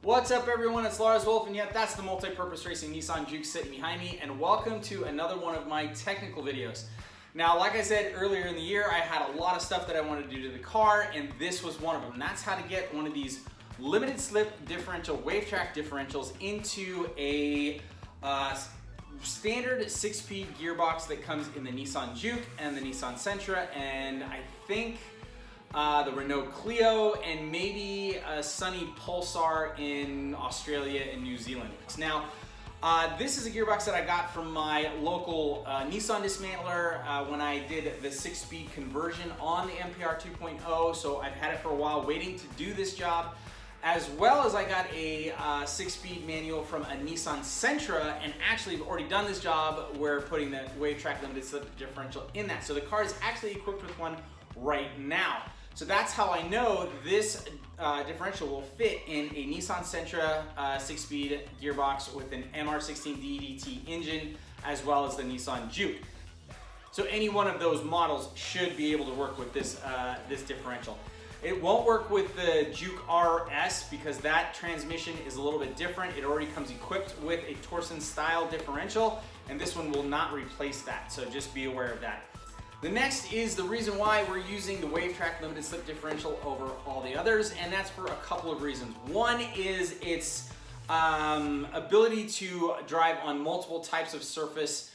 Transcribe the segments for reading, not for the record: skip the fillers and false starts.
What's up everyone, it's Lars Wolf, and yet that's the multi-purpose racing Nissan Juke sitting behind me, and welcome to another one of my technical videos. Now, like I said earlier in the year, I had a lot of stuff that I wanted to do to the car, and this was one of them. And that's how to get one of these limited slip differential Wavetrac differentials into a standard 6-speed gearbox that comes in the Nissan Juke and the Nissan Sentra, and I think the Renalt Clio, and maybe a sunny Pulsar in Australia and New Zealand. Now, this is a gearbox that I got from my local Nissan dismantler when I did the 6-speed conversion on the MPR 2.0, so I've had it for a while waiting to do this job, as well as I got a 6-speed manual from a Nissan Sentra, and actually have already done this job where putting the Wavetrac Limited Slip Differential in that. So the car is actually equipped with one right now. So that's how I know this differential will fit in a Nissan Sentra 6-speed gearbox with an MR16 DDT engine, as well as the Nissan Juke. So any one of those models should be able to work with this, this differential. It won't work with the Juke RS because that transmission is a little bit different. It already comes equipped with a Torsen style differential, and this one will not replace that, so just be aware of that. The next is the reason why we're using the Wavetrac Limited Slip Differential over all the others, and that's for a couple of reasons. One is its ability to drive on multiple types of surface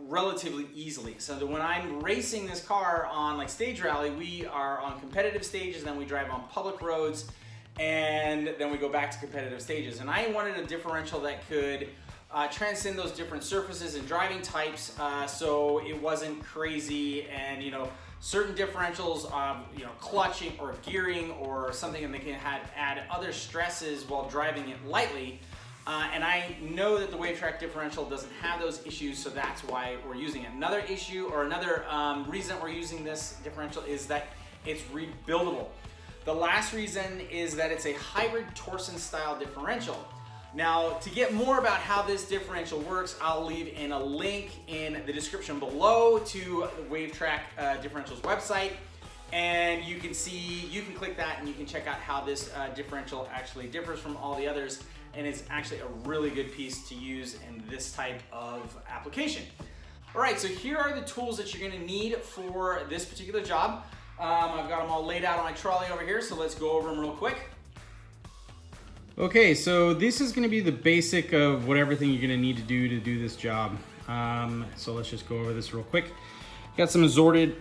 relatively easily. So that when I'm racing this car on like stage rally, we are on competitive stages, then we drive on public roads, and then we go back to competitive stages. And I wanted a differential that could transcend those different surfaces and driving types, so it wasn't crazy, and certain differentials, clutching or gearing or something, and they can add other stresses while driving it lightly. And I know that the Wavetrac differential doesn't have those issues, so that's why we're using it. Another issue, or another reason we're using this differential, is that it's rebuildable. The last reason is that it's a hybrid Torsen style differential. Now, to get more about how this differential works, I'll leave in a link in the description below to the Wavetrac differential's website, and you can click that and you can check out how this differential actually differs from all the others, and it's actually a really good piece to use in this type of application. All right, so here are the tools that you're gonna need for this particular job. I've got them all laid out on my trolley over here, so let's go over them real quick. Okay, so this is going to be the basic of what everything you're going to need to do this job. So let's just go over this real quick. Got some assorted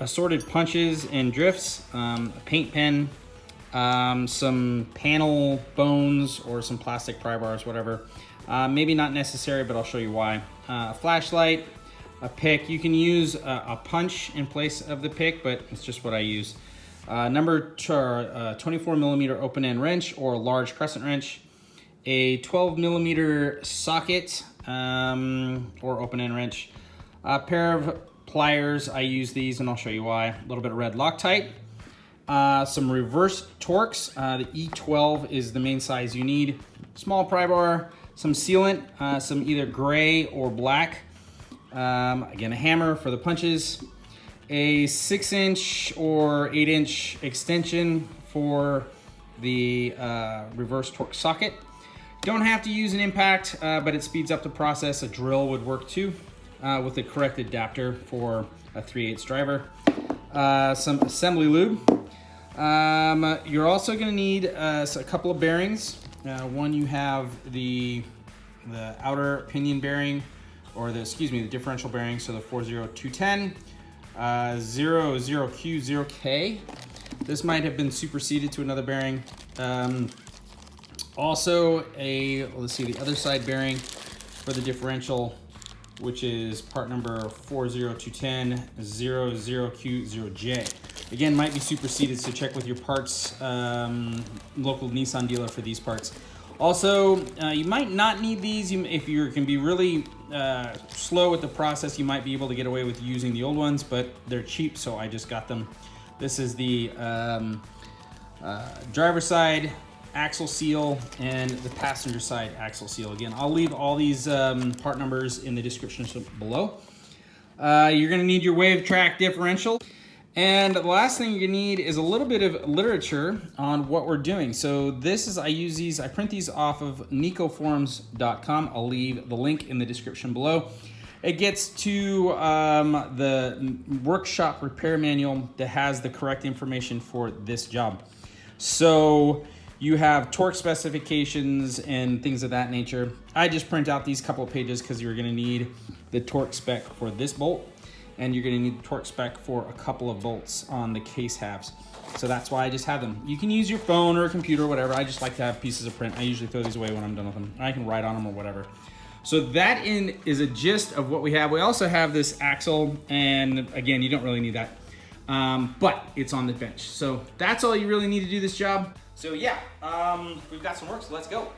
punches and drifts, a paint pen, some panel bones or some plastic pry bars, whatever. Maybe not necessary, but I'll show you why. A flashlight, a pick. You can use a punch in place of the pick, but it's just what I use. Number 24 millimeter open end wrench or large crescent wrench, a 12 millimeter socket or open end wrench, a pair of pliers. I use these and I'll show you why. A little bit of red Loctite, some reverse Torx. The E12 is the main size you need. Small pry bar, some sealant, some either gray or black. Again, a hammer for the punches. A 6-inch or 8-inch extension for the reverse Torx socket. Don't have to use an impact, but it speeds up the process. A drill would work too, with the correct adapter for a 3/8 driver. Some assembly lube. You're also going to need a couple of bearings. One, you have the outer pinion bearing, or the differential bearing, so the 40210. 00Q0K. This might have been superseded to another bearing. Also let's see, the other side bearing for the differential, which is part number 40210 00Q0J. Again, might be superseded, so check with your parts local Nissan dealer for these parts. Also, you might not need these. If you can be really slow with the process, you might be able to get away with using the old ones, but they're cheap, so I just got them. This is the driver side axle seal and the passenger side axle seal. Again, I'll leave all these part numbers in the description below. You're gonna need your Wavetrac differential. And the last thing you need is a little bit of literature on what we're doing. So this is, I print these off of nicoforums.com. I'll leave the link in the description below. It gets to the workshop repair manual that has the correct information for this job. So you have torque specifications and things of that nature. I just print out these couple of pages because you're gonna need the torque spec for this bolt, and you're gonna need the torque spec for a couple of bolts on the case halves. So that's why I just have them. You can use your phone or a computer or whatever. I just like to have pieces of print. I usually throw these away when I'm done with them. I can write on them or whatever. So that is a gist of what we have. We also have this axle, and again, you don't really need that, but it's on the bench. So that's all you really need to do this job. So yeah, we've got some work, so let's go.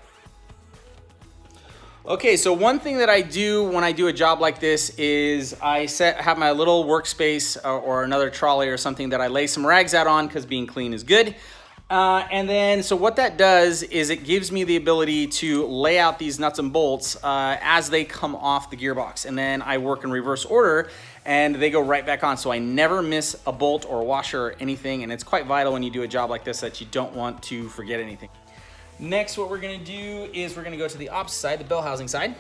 Okay, so one thing that I do when I do a job like this is I have my little workspace or another trolley or something that I lay some rags out on because being clean is good. And then, so what that does is it gives me the ability to lay out these nuts and bolts as they come off the gearbox. And then I work in reverse order and they go right back on. So I never miss a bolt or a washer or anything. And it's quite vital when you do a job like this that you don't want to forget anything. Next, what we're gonna do is we're gonna go to the opposite side, the bell housing side.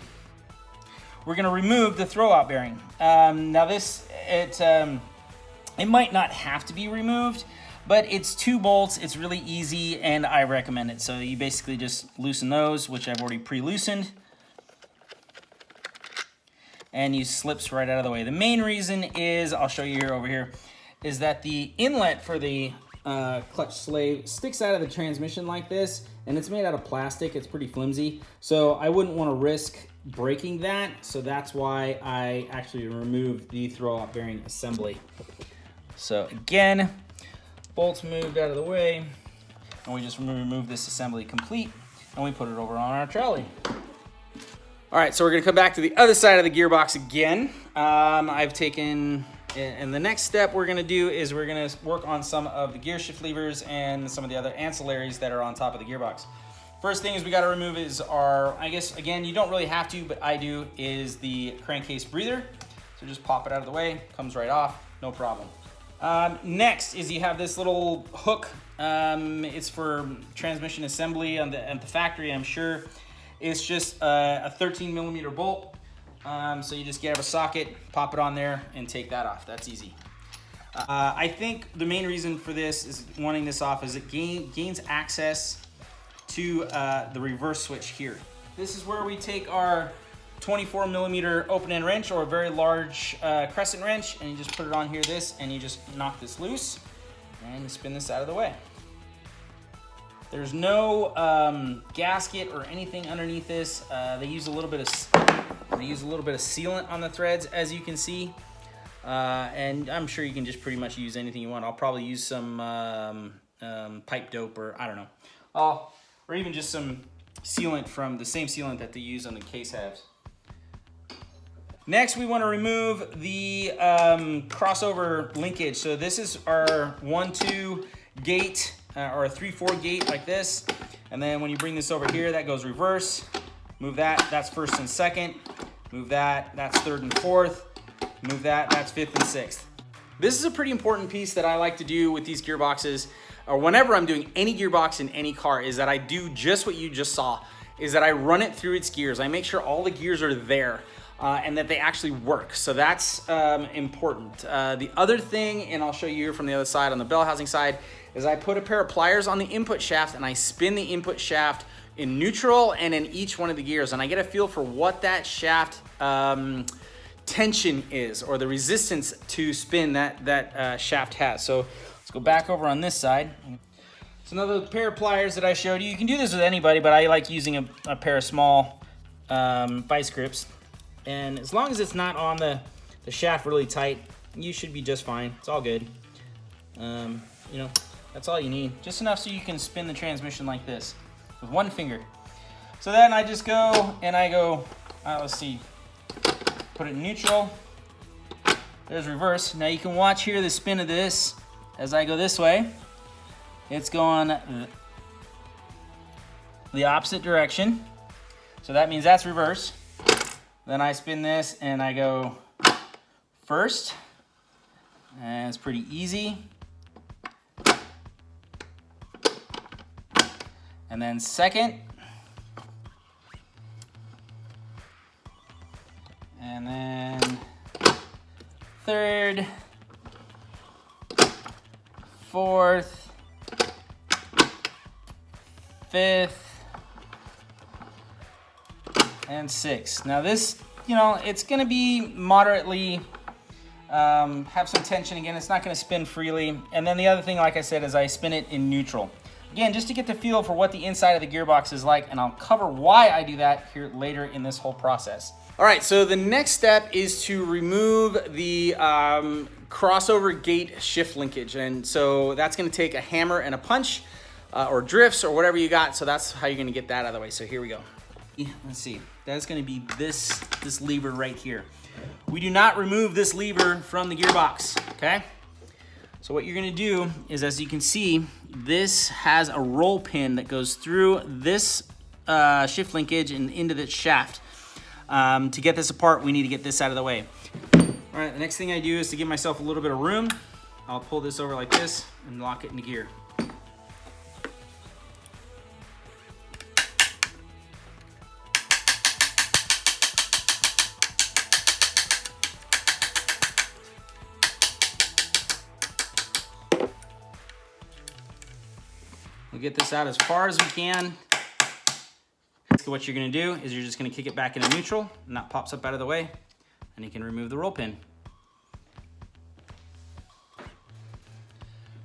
We're gonna remove the throwout bearing. Now this, it might not have to be removed, but it's 2 bolts, it's really easy, and I recommend it. So you basically just loosen those, which I've already pre-loosened, and you slips right out of the way. The main reason is, I'll show you here over here, is that the inlet for the clutch slave sticks out of the transmission like this, and it's made out of plastic. It's pretty flimsy, so I wouldn't want to risk breaking that. So that's why I actually removed the throwout bearing assembly. So again, bolts moved out of the way, and we just remove this assembly complete, and we put it over on our trolley. All right, so we're gonna come back to the other side of the gearbox again. And the next step we're gonna do is we're gonna work on some of the gear shift levers and some of the other ancillaries that are on top of the gearbox. First thing is we gotta remove is our, I guess, again, you don't really have to, but I do, is the crankcase breather. So just pop it out of the way, comes right off, no problem. Next is you have this little hook. It's for transmission assembly at the factory, I'm sure. It's just a 13mm bolt. So you just get out of a socket, pop it on there, and take that off. That's easy. I think the main reason for this is wanting this off is it gains access to the reverse switch here. This is where we take our 24mm open-end wrench or a very large crescent wrench, and you just put it on here, and you just knock this loose, and you spin this out of the way. There's no gasket or anything underneath this. They use a little bit of sealant on the threads, as you can see, and I'm sure you can just pretty much use anything you want. I'll probably use some pipe dope, or I don't know, or even just some sealant from the same sealant that they use on the case halves. Next, we want to remove the crossover linkage. So this is our 1-2 gate or a 3-4 gate like this, and then when you bring this over here, that goes reverse. Move that, that's first and second. Move that, that's third and fourth. Move that, that's fifth and sixth. This is a pretty important piece that I like to do with these gearboxes, or whenever I'm doing any gearbox in any car, is that I do just what you just saw, is that I run it through its gears. I make sure all the gears are there and that they actually work. So that's important. The other thing, and I'll show you here from the other side on the bell housing side, is I put a pair of pliers on the input shaft and I spin the input shaft in neutral and in each one of the gears, and I get a feel for what that shaft tension is, or the resistance to spin that shaft has. So let's go back over on this side. It's another pair of pliers that I showed you. You can do this with anybody, but I like using a pair of small vice grips, and as long as it's not on the shaft really tight, you should be just fine. It's all good. You know, that's all you need, just enough so you can spin the transmission like this with one finger. So then I just go and I go, let's see, put it in neutral. There's reverse. Now you can watch here the spin of this as I go this way. It's going the opposite direction. So that means that's reverse. Then I spin this and I go first, And it's pretty easy. And then second. And then third, fourth, fifth, and sixth. Now this, you know, it's gonna be moderately, have some tension again. It's not gonna spin freely. And then the other thing, like I said, is I spin it in neutral. Again, just to get the feel for what the inside of the gearbox is like, and I'll cover why I do that here later in this whole process. All right, so the next step is to remove the crossover gate shift linkage. And so that's gonna take a hammer and a punch or drifts or whatever you got. So that's how you're gonna get that out of the way. So here we go. Let's see, that's gonna be this lever right here. We do not remove this lever from the gearbox, okay? So what you're gonna do is, as you can see, this has a roll pin that goes through this shift linkage and into the shaft. To get this apart, we need to get this out of the way. All right, the next thing I do is to give myself a little bit of room. I'll pull this over like this and lock it into gear. We'll get this out as far as we can. So what you're gonna do is you're just gonna kick it back into neutral, and that pops up out of the way, and you can remove the roll pin.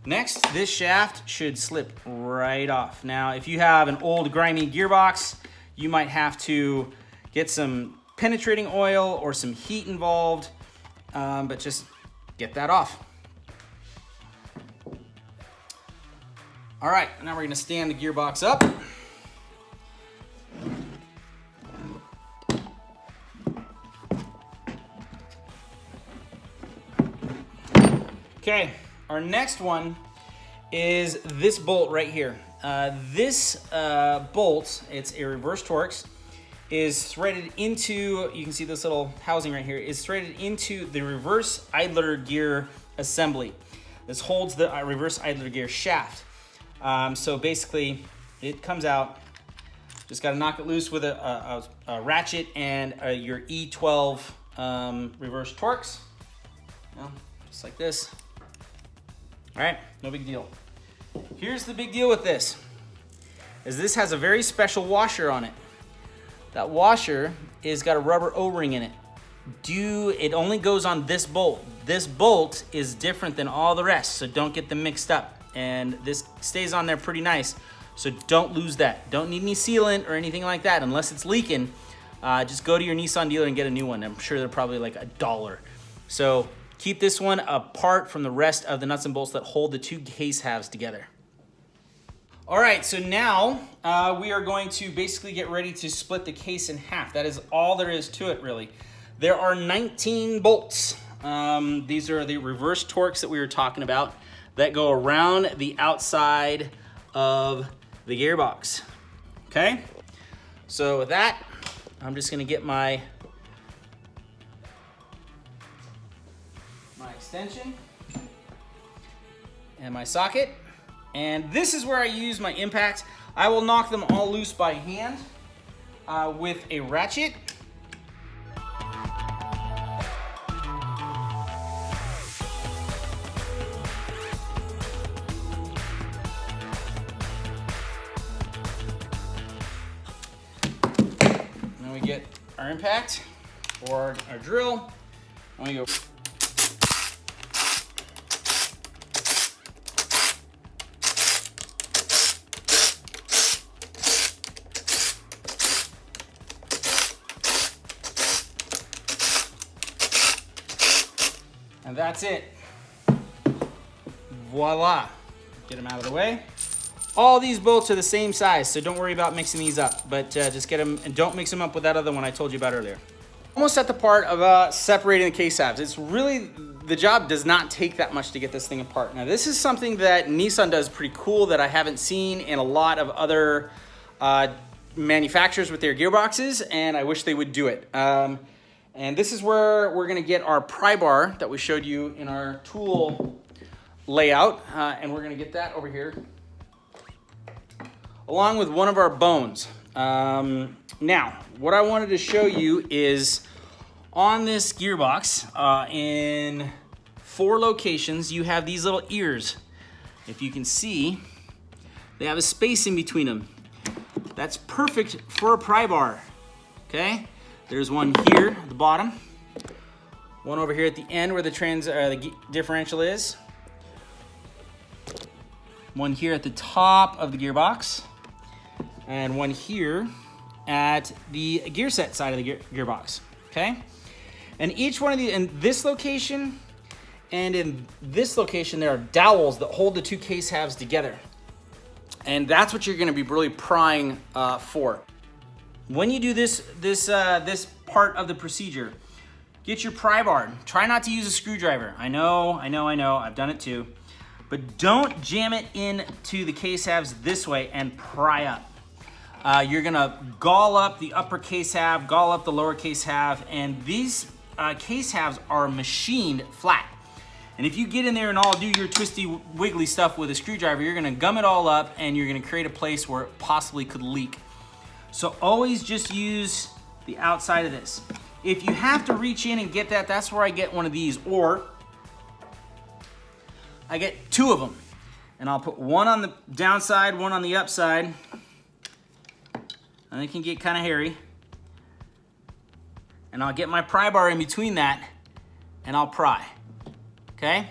Next, this shaft should slip right off. Now, if you have an old grimy gearbox, you might have to get some penetrating oil or some heat involved, but just get that off. All right, now we're gonna stand the gearbox up. Okay, our next one is this bolt right here. This bolt, it's a reverse Torx, is threaded into, you can see this little housing right here, is threaded into the reverse idler gear assembly. This holds the reverse idler gear shaft. So basically, it comes out, just gotta knock it loose with a ratchet and your E12 reverse Torx. Just like this. All right, no big deal. Here's the big deal with this, is this has a very special washer on it. That washer is got a rubber O-ring in it. It only goes on this bolt. This bolt is different than all the rest, so don't get them mixed up. And this stays on there pretty nice, so don't lose that. Don't need any sealant or anything like that unless it's leaking. Just go to your Nissan dealer and get a new one. I'm sure they're probably like $1. So keep this one apart from the rest of the nuts and bolts that hold the two case halves together. All right, so now we are going to basically get ready to split the case in half. That is all there is to it, really. There are 19 bolts. These are the reverse Torx that we were talking about that go around the outside of the gearbox, okay? So with that, I'm just gonna get my extension and my socket, and this is where I use my impact. I will knock them all loose by hand with a ratchet. Then we get our impact or our drill, and we go. And that's it. Voila. Get them out of the way. All these bolts are the same size, so don't worry about mixing these up, but just get them, and don't mix them up with that other one I told you about earlier. Almost at the part of separating the case halves. It's really, the job does not take that much to get this thing apart. Now this is something that Nissan does pretty cool that I haven't seen in a lot of other manufacturers with their gearboxes, and I wish they would do it. And this is where we're gonna get our pry bar that we showed you in our tool layout. And we're gonna get that over here, along with one of our bones. Now, what I wanted to show you is on this gearbox, in 4 locations, you have these little ears. If you can see, they have a space in between them. That's perfect for a pry bar, okay? There's one here at the bottom, one over here at the end where the differential is, one here at the top of the gearbox, and one here at the gear set side of the gearbox, okay? And each one of these, in this location and in this location, there are dowels that hold the 2 case halves together. And that's what you're gonna be really prying for. When you do this part of the procedure, get your pry bar. Try not to use a screwdriver. I know, I've done it too. But don't jam it into the case halves this way and pry up. You're gonna gall up the upper case half, gall up the lower case half, and these case halves are machined flat. And if you get in there and all do your twisty wiggly stuff with a screwdriver, you're gonna gum it all up and you're gonna create a place where it possibly could leak. So always just use the outside of this. If you have to reach in and get that, that's where I get one of these, or I get 2 of them. And I'll put one on the downside, one on the upside. And they can get kind of hairy. And I'll get my pry bar in between that and I'll pry, okay?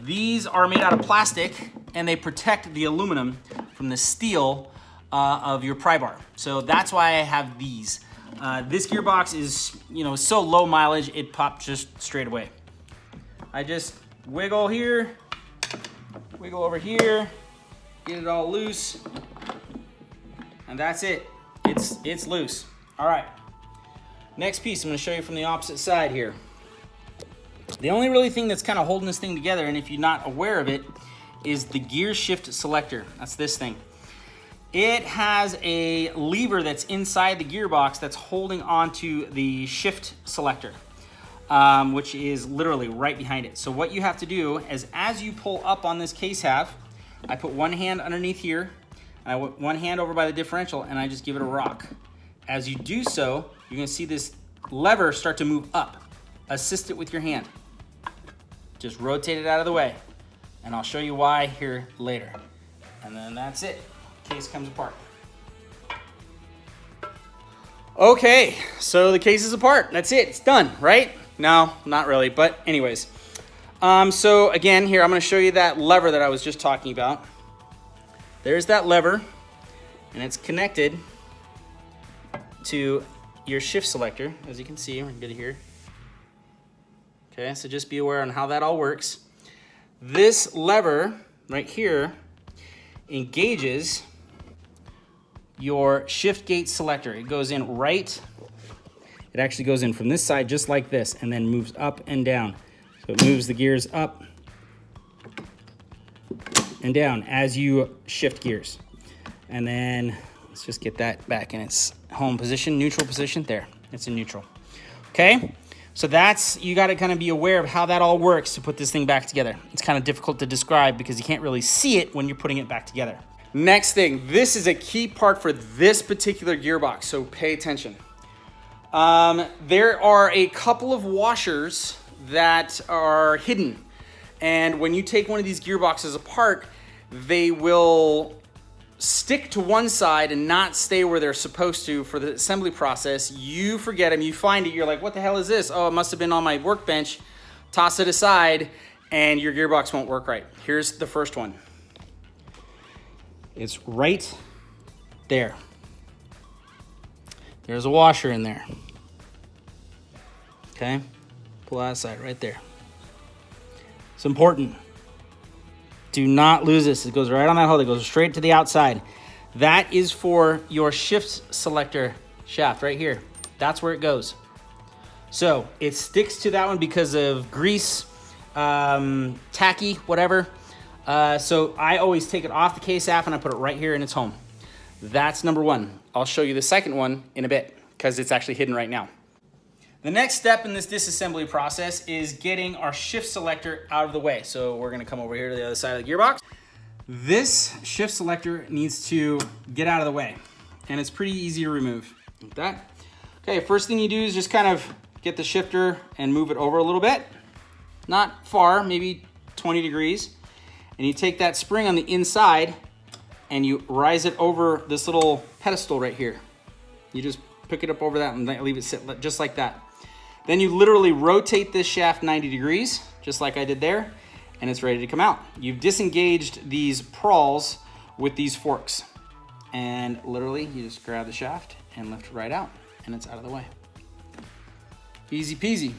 These are made out of plastic and they protect the aluminum from the steel of your pry bar. So that's why I have these. This gearbox is, so low mileage, it popped just straight away. I just wiggle here, wiggle over here, get it all loose, and that's it. It's loose. All right. Next piece, I'm gonna show you from the opposite side here. The only really thing that's kind of holding this thing together, and if you're not aware of it, is the gear shift selector. That's this thing. It has a lever that's inside the gearbox that's holding onto the shift selector, which is literally right behind it. So what you have to do is, as you pull up on this case half, I put one hand underneath here, and I put one hand over by the differential, and I just give it a rock. As you do so, you're gonna see this lever start to move up. Assist it with your hand. Just rotate it out of the way, and I'll show you why here later. And then that's it. Case comes apart. Okay, so the case is apart. That's it, it's done, right? No, not really, but anyways. So again, here, I'm gonna show you that lever that I was just talking about. There's that lever, and it's connected to your shift selector, as you can see, we're good here. Okay, so just be aware on how that all works. This lever right here engages your shift gate selector. It goes in right, it actually goes in from this side just like this, and then moves up and down. So it moves the gears up and down as you shift gears. And then let's just get that back in its home position, neutral position. There, it's in neutral. Okay, so that's, you gotta kind of be aware of how that all works to put this thing back together. It's kind of difficult to describe because you can't really see it when you're putting it back together. Next thing, this is a key part for this particular gearbox, so pay attention. There are a couple of washers that are hidden, and when you take one of these gearboxes apart, they will stick to one side and not stay where they're supposed to for the assembly process. You forget them, you find it, you're like, what the hell is this? Oh, it must have been on my workbench. Toss it aside, and your gearbox won't work right. Here's the first one. It's right there. There's a washer in there. Okay, pull that aside right there. It's important. Do not lose this. It goes right on that hole. It goes straight to the outside. That is for your shift selector shaft right here. That's where it goes. So it sticks to that one because of grease, tacky, whatever. So I always take it off the case half and I put it right here in its home. That's number one. I'll show you the second one in a bit because it's actually hidden right now. The next step in this disassembly process is getting our shift selector out of the way. So we're gonna come over here to the other side of the gearbox. This shift selector needs to get out of the way, and it's pretty easy to remove. Like that. Okay, first thing you do is just kind of get the shifter and move it over a little bit. Not far, maybe 20 degrees. And you take that spring on the inside and you rise it over this little pedestal right here. You just pick it up over that and leave it sit just like that. Then you literally rotate this shaft 90 degrees, just like I did there, and it's ready to come out. You've disengaged these prawls with these forks. And literally, you just grab the shaft and lift it right out, and it's out of the way. Easy peasy.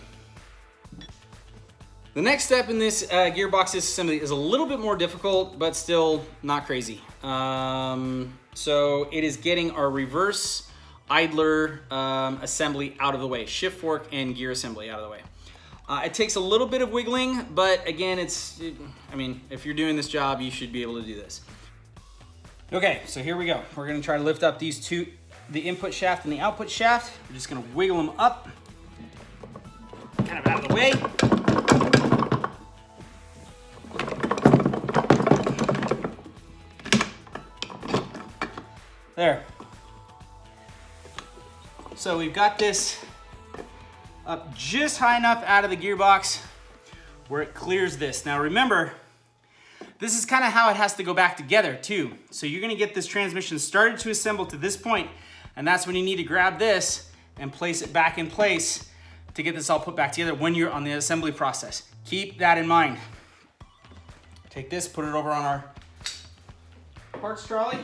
The next step in this gearbox disassembly is a little bit more difficult, but still not crazy. So it is getting our reverse idler assembly out of the way, shift fork and gear assembly out of the way. It takes a little bit of wiggling, but again, I mean, if you're doing this job, you should be able to do this. Okay, so here we go. We're gonna try to lift up these two, the input shaft and the output shaft. We're just gonna wiggle them up, kind of out of the way. There. So we've got this up just high enough out of the gearbox where it clears this. Now remember, this is kind of how it has to go back together too. So you're gonna get this transmission started to assemble to this point, and that's when you need to grab this and place it back in place to get this all put back together when you're on the assembly process. Keep that in mind. Take this, put it over on our parts trolley,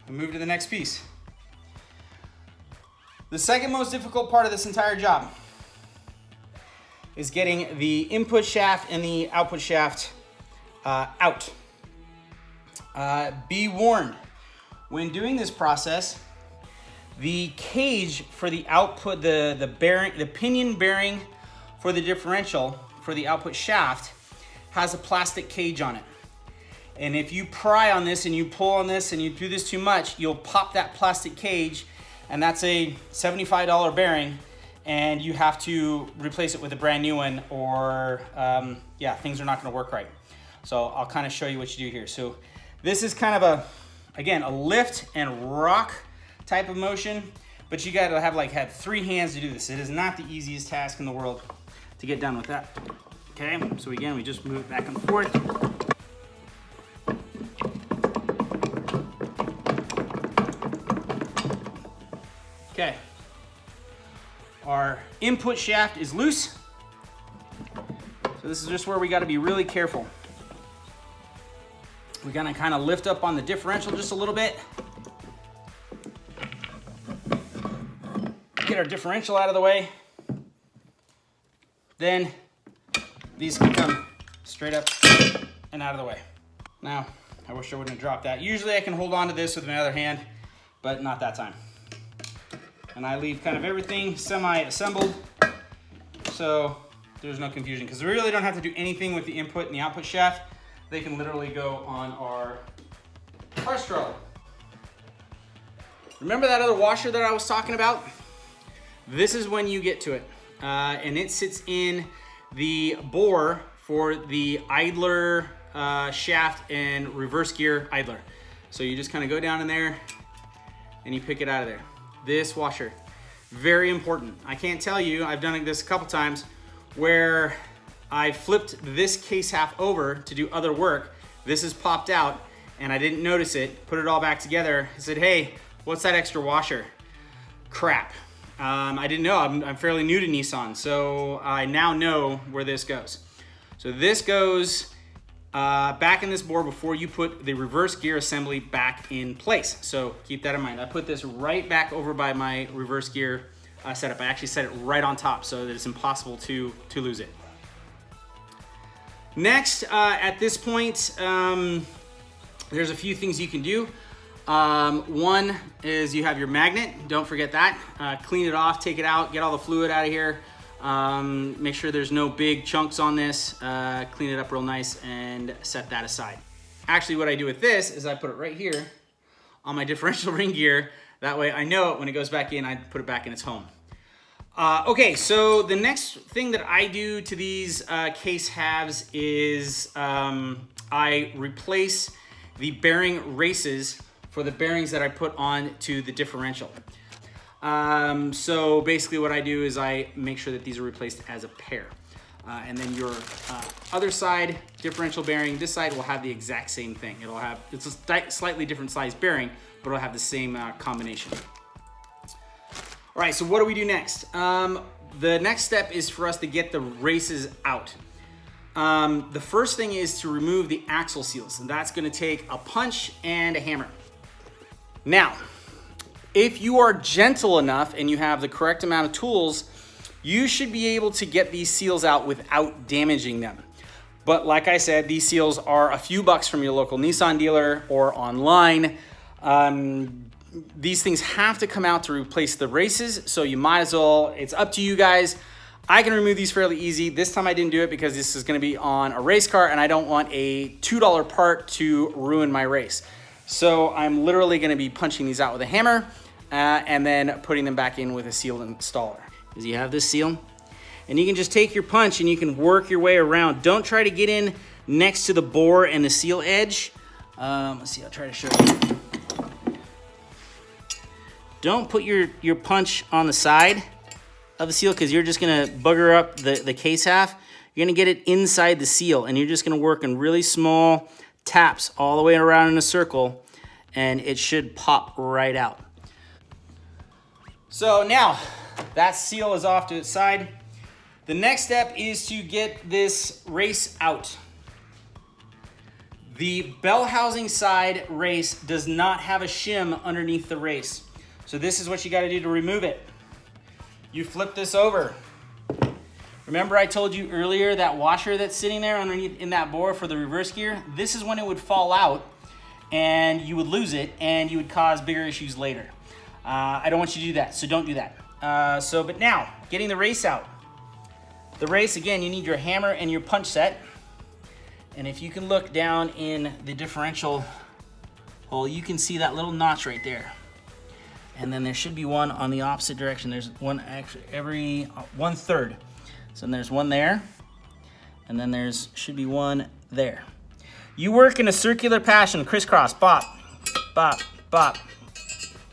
and move to the next piece. The second most difficult part of this entire job is getting the input shaft and the output shaft out. Be warned, when doing this process, the cage for the output, the bearing, the pinion bearing for the differential for the output shaft has a plastic cage on it. And if you pry on this and you pull on this and you do this too much, you'll pop that plastic cage, and that's a $75 bearing, and you have to replace it with a brand new one, or yeah, things are not gonna work right. So I'll kind of show you what you do here. So this is kind of again, a lift and rock type of motion, but you gotta have 3 hands to do this. It is not the easiest task in the world to get done with that. Okay, so again, we just move back and forth. Okay, our input shaft is loose. So this is just where we gotta be really careful. We're gonna kind of lift up on the differential just a little bit. Get our differential out of the way. Then these can come straight up and out of the way. Now, I wish I wouldn't have dropped that. Usually I can hold on to this with my other hand, but not that time. And I leave kind of everything semi-assembled, so there's no confusion, because we really don't have to do anything with the input and the output shaft. They can literally go on our parts trolley. Remember that other washer that I was talking about? This is when you get to it. And it sits in the bore for the idler shaft and reverse gear idler. So you just kind of go down in there and you pick it out of there. This washer, very important. I can't tell you, I've done this a couple times where I flipped this case half over to do other work. This is popped out and I didn't notice it, put it all back together. I said, hey, what's that extra washer? Crap. I didn't know, I'm fairly new to Nissan, so I now know where this goes. So this goes back in this bore before you put the reverse gear assembly back in place. So keep that in mind. I put this right back over by my reverse gear setup. I actually set it right on top so that it's impossible to lose it. Next, at this point, there's a few things you can do. One is you have your magnet. Don't forget that. Clean it off, take it out, get all the fluid out of here. Make sure there's no big chunks on this. Clean it up real nice and set that aside. Actually, what I do with this is I put it right here on my differential ring gear. That way I know it when it goes back in, I put it back in its home. Okay, so the next thing that I do to these case halves is I replace the bearing races for the bearings that I put on to the differential. So basically what I do is I make sure that these are replaced as a pair. And then your other side differential bearing, this side will have the exact same thing. It's a slightly different size bearing, but it'll have the same combination. All right, so what do we do next? The next step is for us to get the races out. The first thing is to remove the axle seals, and that's gonna take a punch and a hammer. Now, if you are gentle enough and you have the correct amount of tools, you should be able to get these seals out without damaging them. But like I said, these seals are a few bucks from your local Nissan dealer or online. These things have to come out to replace the races, so you might as well, it's up to you guys. I can remove these fairly easy. This time I didn't do it because this is gonna be on a race car and I don't want a $2 part to ruin my race. So I'm literally gonna be punching these out with a hammer and then putting them back in with a seal installer. Because you have this seal, and you can just take your punch and you can work your way around. Don't try to get in next to the bore and the seal edge. Let's see, I'll try to show you. Don't put your punch on the side of the seal because you're just gonna bugger up the case half. You're gonna get it inside the seal and you're just gonna work in really small taps all the way around in a circle and it should pop right out. So now that seal is off to its side. The next step is to get this race out. The bell housing side race does not have a shim underneath the race. So this is what you gotta do to remove it. You flip this over. Remember I told you earlier that washer that's sitting there underneath in that bore for the reverse gear? This is when it would fall out and you would lose it and you would cause bigger issues later. I don't want you to do that, so don't do that. But now, getting the race out. The race, again, you need your hammer and your punch set. And if you can look down in the differential hole, you can see that little notch right there. And then there should be one on the opposite direction. There's one actually every 1/3. So there's one there, and then there's should be one there. You work in a circular fashion, crisscross, bop, bop, bop,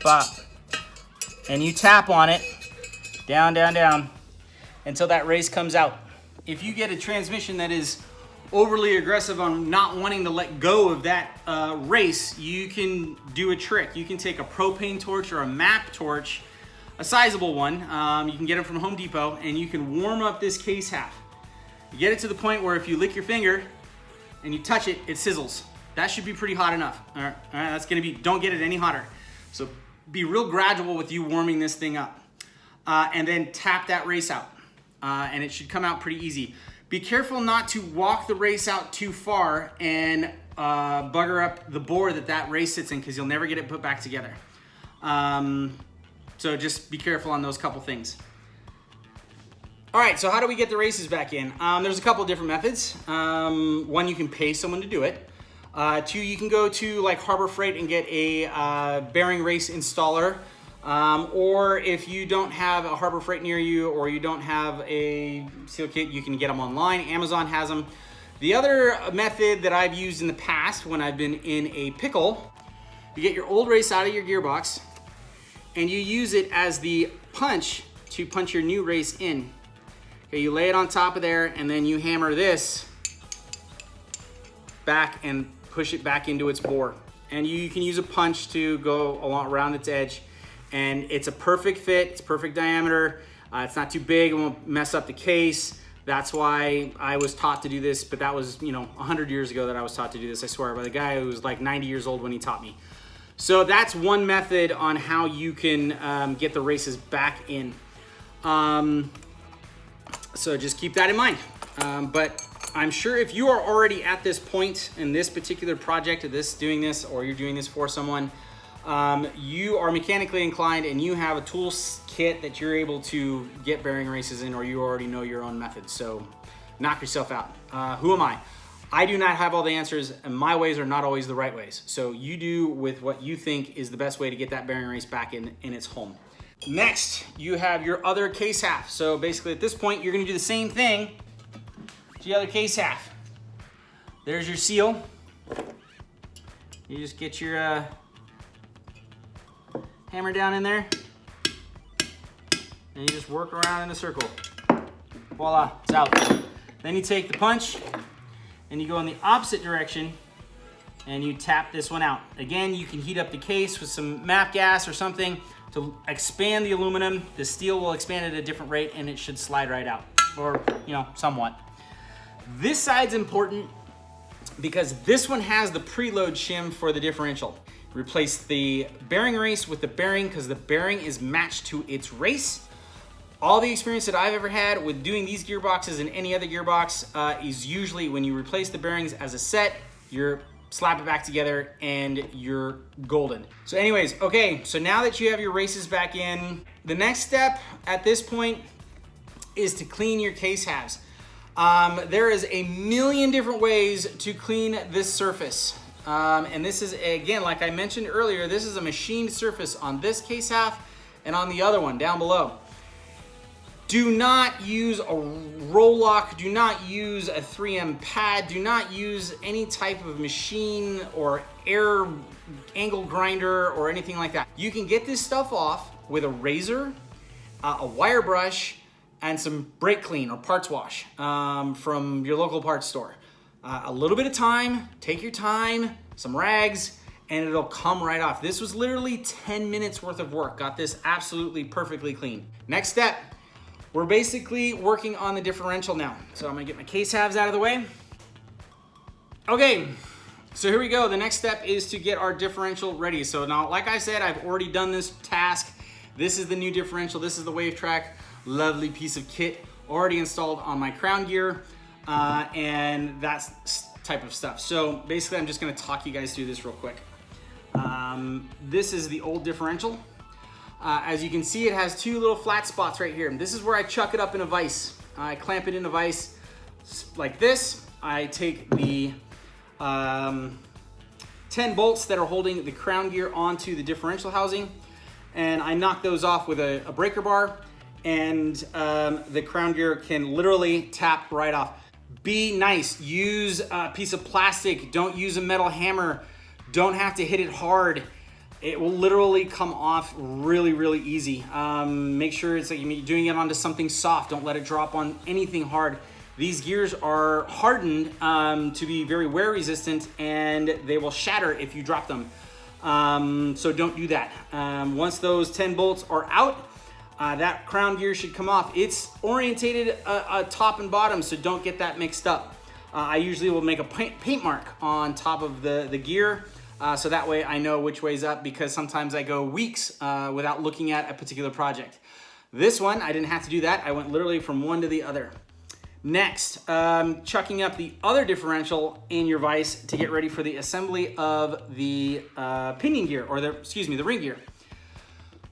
bop. And you tap on it, down, down, down, until that race comes out. If you get a transmission that is overly aggressive on not wanting to let go of that race, you can do a trick. You can take a propane torch or a MAP torch, a sizable one, you can get them from Home Depot, and you can warm up this case half. You get it to the point where if you lick your finger and you touch it, it sizzles. That should be pretty hot enough. All right, that's gonna be, don't get it any hotter. So be real gradual with you warming this thing up. And then tap that race out. And it should come out pretty easy. Be careful not to walk the race out too far and bugger up the bore that race sits in because you'll never get it put back together. So just be careful on those couple things. All right, so how do we get the races back in? There's a couple different methods. One, you can pay someone to do it. Two, you can go to like Harbor Freight and get a bearing race installer. Or if you don't have a Harbor Freight near you or you don't have a seal kit, you can get them online. Amazon has them. The other method that I've used in the past when I've been in a pickle, you get your old race out of your gearbox and you use it as the punch to punch your new race in. Okay, you lay it on top of there and then you hammer this back and push it back into its bore. And you can use a punch to go along around its edge. And it's a perfect fit, it's perfect diameter. It's not too big, it won't mess up the case. That's why I was taught to do this, but that was, 100 years ago that I was taught to do this, I swear, by the guy who was like 90 years old when he taught me. So that's one method on how you can get the races back in. So just keep that in mind. But I'm sure if you are already at this point in this particular project, or doing this, or you're doing this for someone, you are mechanically inclined and you have a tool kit that you're able to get bearing races in, or you already know your own method. So knock yourself out. Who am I? I do not have all the answers, and my ways are not always the right ways. So you do with what you think is the best way to get that bearing race back in its home. Next, you have your other case half. So basically at this point, you're gonna do the same thing to the other case half. There's your seal. You just get your hammer down in there, and you just work around in a circle. Voila, it's out. Then you take the punch, and you go in the opposite direction, and you tap this one out. Again, you can heat up the case with some MAP gas or something to expand the aluminum. The steel will expand at a different rate, and it should slide right out, or somewhat. This side's important because this one has the preload shim for the differential. Replace the bearing race with the bearing because the bearing is matched to its race. All the experience that I've ever had with doing these gearboxes and any other gearbox is usually when you replace the bearings as a set, you're slap it back together and you're golden. So anyways, okay, so now that you have your races back in, the next step at this point is to clean your case halves. There is a million different ways to clean this surface. And this is, again, like I mentioned earlier, this is a machined surface on this case half and on the other one down below. Do not use a roll lock, do not use a 3M pad, do not use any type of machine or air angle grinder or anything like that. You can get this stuff off with a razor, a wire brush, and some brake clean or parts wash from your local parts store. A little bit of time, take your time, some rags, and it'll come right off. This was literally 10 minutes worth of work. Got this absolutely perfectly clean. Next step, we're basically working on the differential now. So I'm gonna get my case halves out of the way. Okay, so here we go. The next step is to get our differential ready. So now, like I said, I've already done this task. This is the new differential. This is the Wavetrac. Lovely piece of kit already installed on my crown gear and that type of stuff. So basically I'm just gonna talk you guys through this real quick. This is the old differential. As you can see, it has two little flat spots right here. This is where I chuck it up in a vise. I clamp it in a vise like this. I take the 10 bolts that are holding the crown gear onto the differential housing, and I knock those off with a breaker bar, and the crown gear can literally tap right off. Be nice, use a piece of plastic, don't use a metal hammer, don't have to hit it hard. It will literally come off really, really easy. Make sure it's like you're doing it onto something soft. Don't let it drop on anything hard. These gears are hardened to be very wear resistant, and they will shatter if you drop them. So don't do that. Once those 10 bolts are out, that crown gear should come off. It's orientated top and bottom, so don't get that mixed up. I usually will make a paint mark on top of the gear, so that way I know which way's up, because sometimes I go weeks without looking at a particular project. This one, I didn't have to do that. I went literally from one to the other. Next, chucking up the other differential in your vise to get ready for the assembly of the pinion gear, or the ring gear.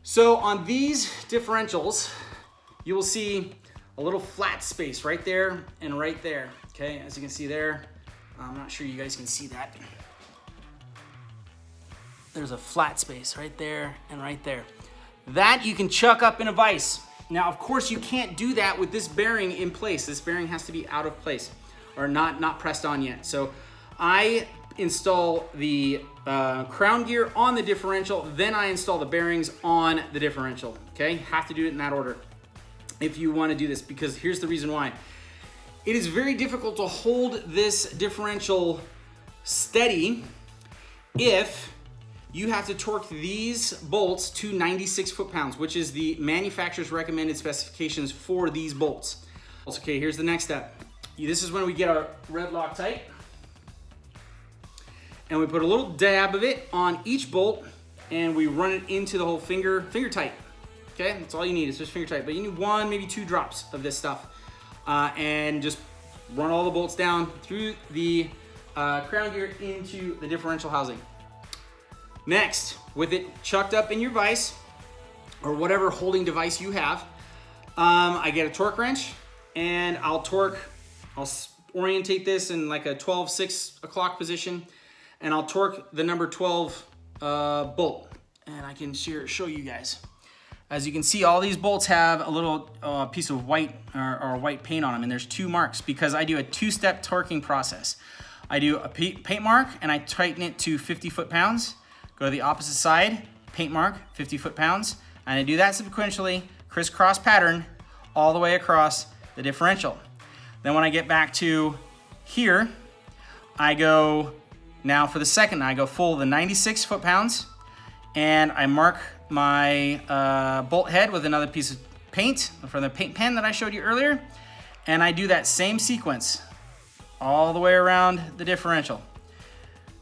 So on these differentials, you will see a little flat space right there and right there. Okay, as you can see there, I'm not sure you guys can see that. There's a flat space right there and right there. That you can chuck up in a vise. Now, of course, you can't do that with this bearing in place. This bearing has to be out of place or not pressed on yet. So I install the crown gear on the differential, then I install the bearings on the differential, okay? Have to do it in that order if you wanna do this, because here's the reason why. It is very difficult to hold this differential steady if you have to torque these bolts to 96 foot-pounds, which is the manufacturer's recommended specifications for these bolts. Okay, here's the next step. This is when we get our red Loctite, and we put a little dab of it on each bolt, and we run it into the whole finger tight. Okay, that's all you need, it's just finger tight, but you need 1, maybe 2 drops of this stuff. And just run all the bolts down through the crown gear into the differential housing. Next, with it chucked up in your vise, or whatever holding device you have, I get a torque wrench, and I'll orientate this in like a 12, 6 o'clock position, and I'll torque the number 12 bolt, and I can show you guys. As you can see, all these bolts have a little piece of white or white paint on them, and there's 2 marks because I do a 2-step torquing process. I do a paint mark and I tighten it to 50 foot-pounds. Go to the opposite side, paint mark, 50 foot-pounds, and I do that sequentially, crisscross pattern, all the way across the differential. Then when I get back to here, I go, now for the second, I go full the 96 foot-pounds, and I mark my bolt head with another piece of paint from the paint pen that I showed you earlier, and I do that same sequence all the way around the differential.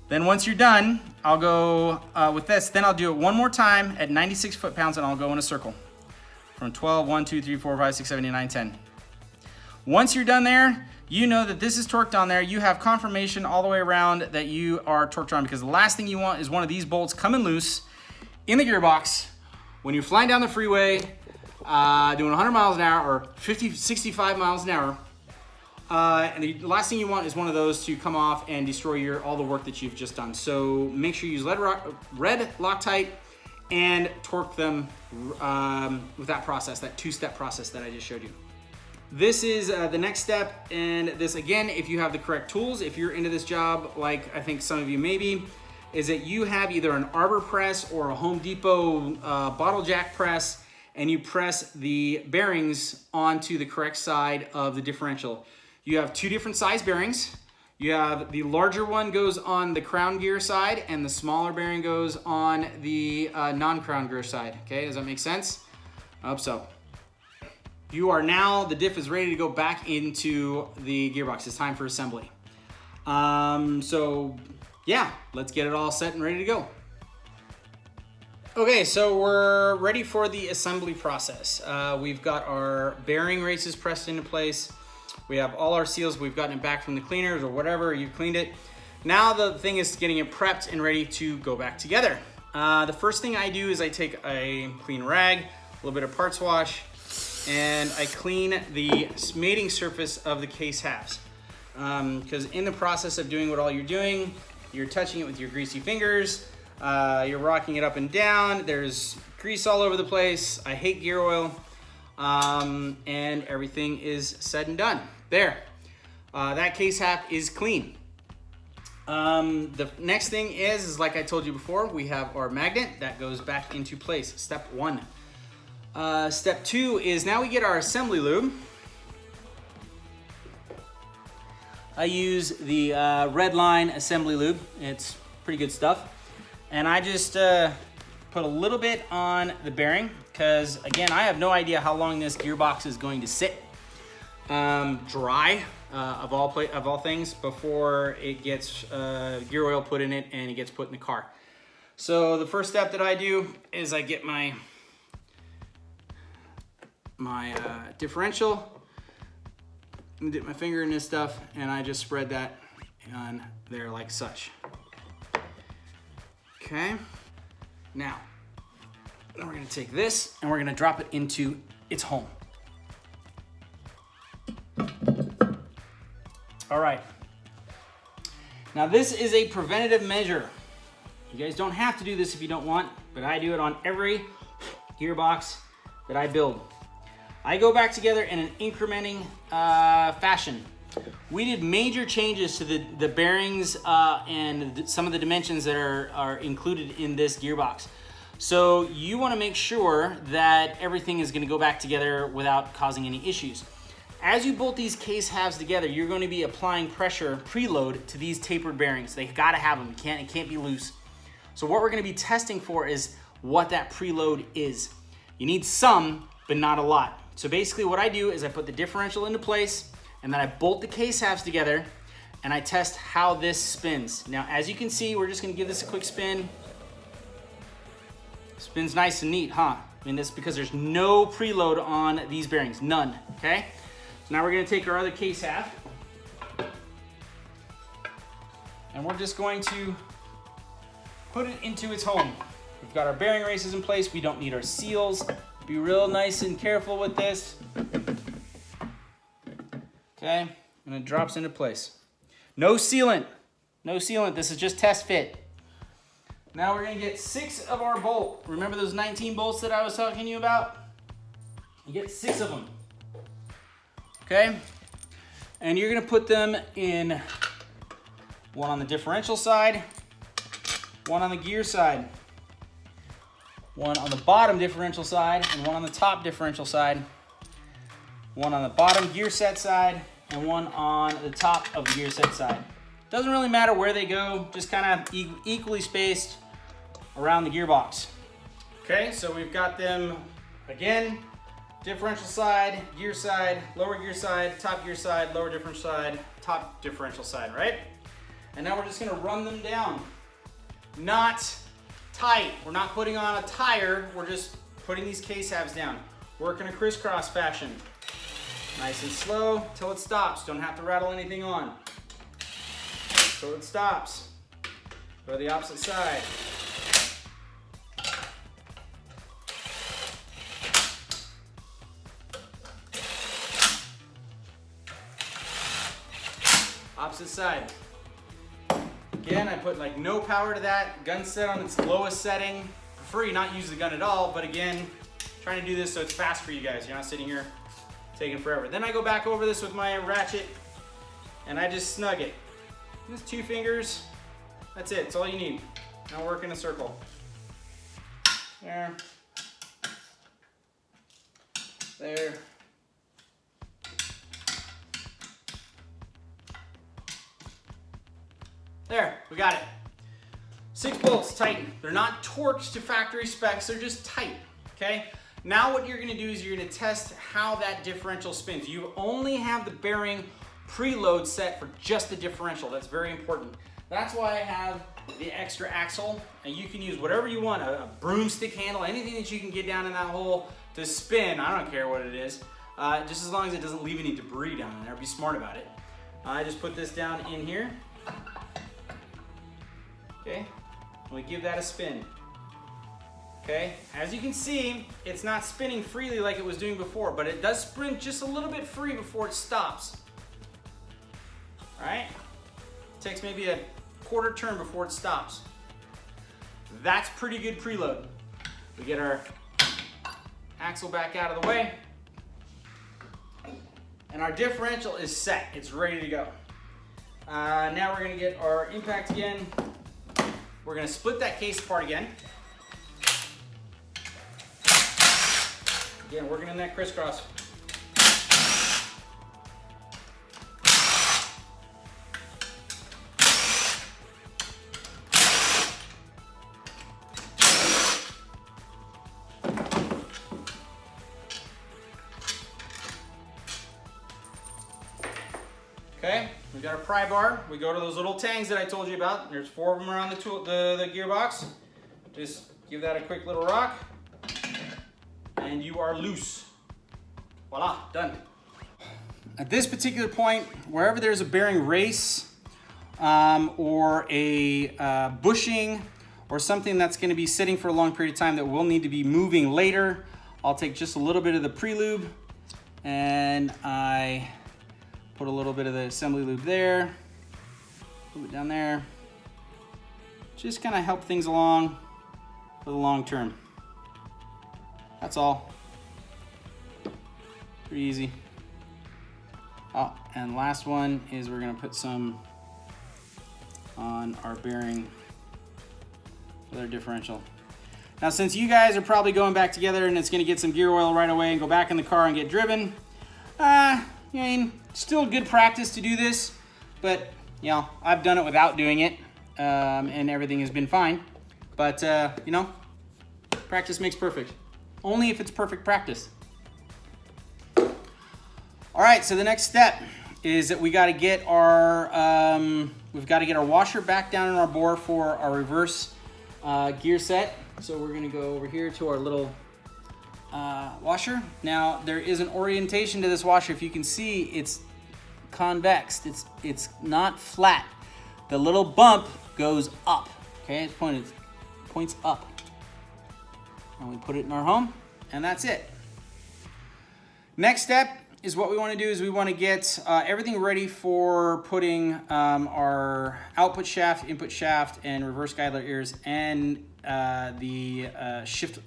Then once you're done, I'll go with this, then I'll do it one more time at 96 foot-pounds, and I'll go in a circle from 12, 1, 2, 3, 4, 5, 6, 7, 8, 9, 10. Once you're done there, you know that this is torqued on there. You have confirmation all the way around that you are torqued on, because the last thing you want is one of these bolts coming loose in the gearbox when you're flying down the freeway, doing 100 miles an hour or 65 miles an hour. And the last thing you want is one of those to come off and destroy all the work that you've just done. So make sure you use red Loctite and torque them with that process, that 2-step process that I just showed you. This is the next step, and this again, if you have the correct tools, if you're into this job, like I think some of you may be, is that you have either an arbor press or a Home Depot bottle jack press, and you press the bearings onto the correct side of the differential. You have 2 different size bearings. You have the larger one goes on the crown gear side, and the smaller bearing goes on the non-crown gear side. Okay, does that make sense? I hope so. The diff is ready to go back into the gearbox. It's time for assembly. So yeah, let's get it all set and ready to go. Okay, so we're ready for the assembly process. We've got our bearing races pressed into place. We have all our seals. We've gotten it back from the cleaners or whatever, you cleaned it. Now the thing is getting it prepped and ready to go back together. The first thing I do is I take a clean rag, a little bit of parts wash, and I clean the mating surface of the case halves. Because in the process of doing what all you're doing, you're touching it with your greasy fingers, you're rocking it up and down, there's grease all over the place, I hate gear oil, and everything is said and done. There, that case half is clean. The next thing is like I told you before, we have our magnet that goes back into place, step 1. Step 2 is now we get our assembly lube. I use the Red Line assembly lube. It's pretty good stuff. And I just put a little bit on the bearing because, again, I have no idea how long this gearbox is going to sit dry of all things before it gets gear oil put in it and it gets put in the car. So the first step that I do is I get my differential, and dip my finger in this stuff, and I just spread that on there like such. Okay, now we're gonna take this and we're gonna drop it into its home. All right, now this is a preventative measure. You guys don't have to do this if you don't want, but I do it on every gearbox that I build. I go back together in an incrementing fashion. We did major changes to the bearings and some of the dimensions that are included in this gearbox. So you want to make sure that everything is going to go back together without causing any issues. As you bolt these case halves together, you're going to be applying pressure preload to these tapered bearings. They got to have them. It can't be loose. So what we're going to be testing for is what that preload is. You need some, but not a lot. So basically what I do is I put the differential into place, and then I bolt the case halves together, and I test how this spins. Now, as you can see, we're just gonna give this a quick spin. Spins nice and neat, huh? I mean, that's because there's no preload on these bearings, none, okay? So now we're gonna take our other case half, and we're just going to put it into its home. We've got our bearing races in place. We don't need our seals. Be real nice and careful with this. Okay, and it drops into place. No sealant, no sealant. This is just test fit. Now we're gonna get 6 of our bolt. Remember those 19 bolts that I was talking to you about? You get 6 of them, okay? And you're gonna put them in one on the differential side, one on the gear side, one on the bottom differential side, and one on the top differential side, one on the bottom gear set side, and one on the top of the gear set side. Doesn't really matter where they go, just kind of equally spaced around the gearbox. Okay, so we've got them again, differential side, lower gear side, top gear side, lower differential side, top differential side, right? And now we're just gonna run them down. Not tight, we're not putting on a tire, we're just putting these case-halves down. Work in a crisscross fashion. Nice and slow till it stops. Don't have to rattle anything on. So it stops. Go to the opposite side. Opposite side. Again, I put like no power to that. Gun set on its lowest setting. Prefer you not use the gun at all, but again, trying to do this so it's fast for you guys. You're not sitting here taking forever. Then I go back over this with my ratchet and I just snug it. Just 2 fingers. That's it. That's all you need. Now work in a circle. There. There. There, we got it. 6 bolts, tighten. They're not torqued to factory specs, they're just tight, okay? Now what you're gonna do is you're gonna test how that differential spins. You only have the bearing preload set for just the differential. That's very important. That's why I have the extra axle, and you can use whatever you want, a broomstick handle, anything that you can get down in that hole to spin. I don't care what it is, just as long as it doesn't leave any debris down in there. Be smart about it. I just put this down in here. Okay, and we give that a spin. Okay, as you can see, it's not spinning freely like it was doing before, but it does sprint just a little bit free before it stops. All right, takes maybe a quarter turn before it stops. That's pretty good preload. We get our axle back out of the way, and our differential is set. It's ready to go. Now we're gonna get our impact again. We're gonna split that case apart again. Again, working in that crisscross. Okay, we got our pry bar. We go to those little tangs that I told you about. There's 4 of them around the gearbox. Just give that a quick little rock, and you are loose. Voila, done. At this particular point, wherever there's a bearing race or a bushing or something that's going to be sitting for a long period of time that will need to be moving later, I'll take just a little bit of the pre-lube and I put a little bit of the assembly lube there, move it down there. Just kind of help things along for the long term. That's all. Pretty easy. Oh, and last one is we're gonna put some on our bearing for their differential. Now, since you guys are probably going back together and it's gonna get some gear oil right away and go back in the car and get driven, I mean, still good practice to do this, but you know, I've done it without doing it, and everything has been fine. But you know, practice makes perfect. Only if it's perfect practice. All right, so the next step is that we got to get our washer back down in our bore for our reverse gear set. So we're gonna go over here to our little washer. Now there is an orientation to this washer. If you can see, it's convex. It's not flat. The little bump goes up. Okay, it points up. And we put it in our home, and that's it. Next step is what we want to do is we want to get everything ready for putting our output shaft, input shaft, and reverse guide ears and the shift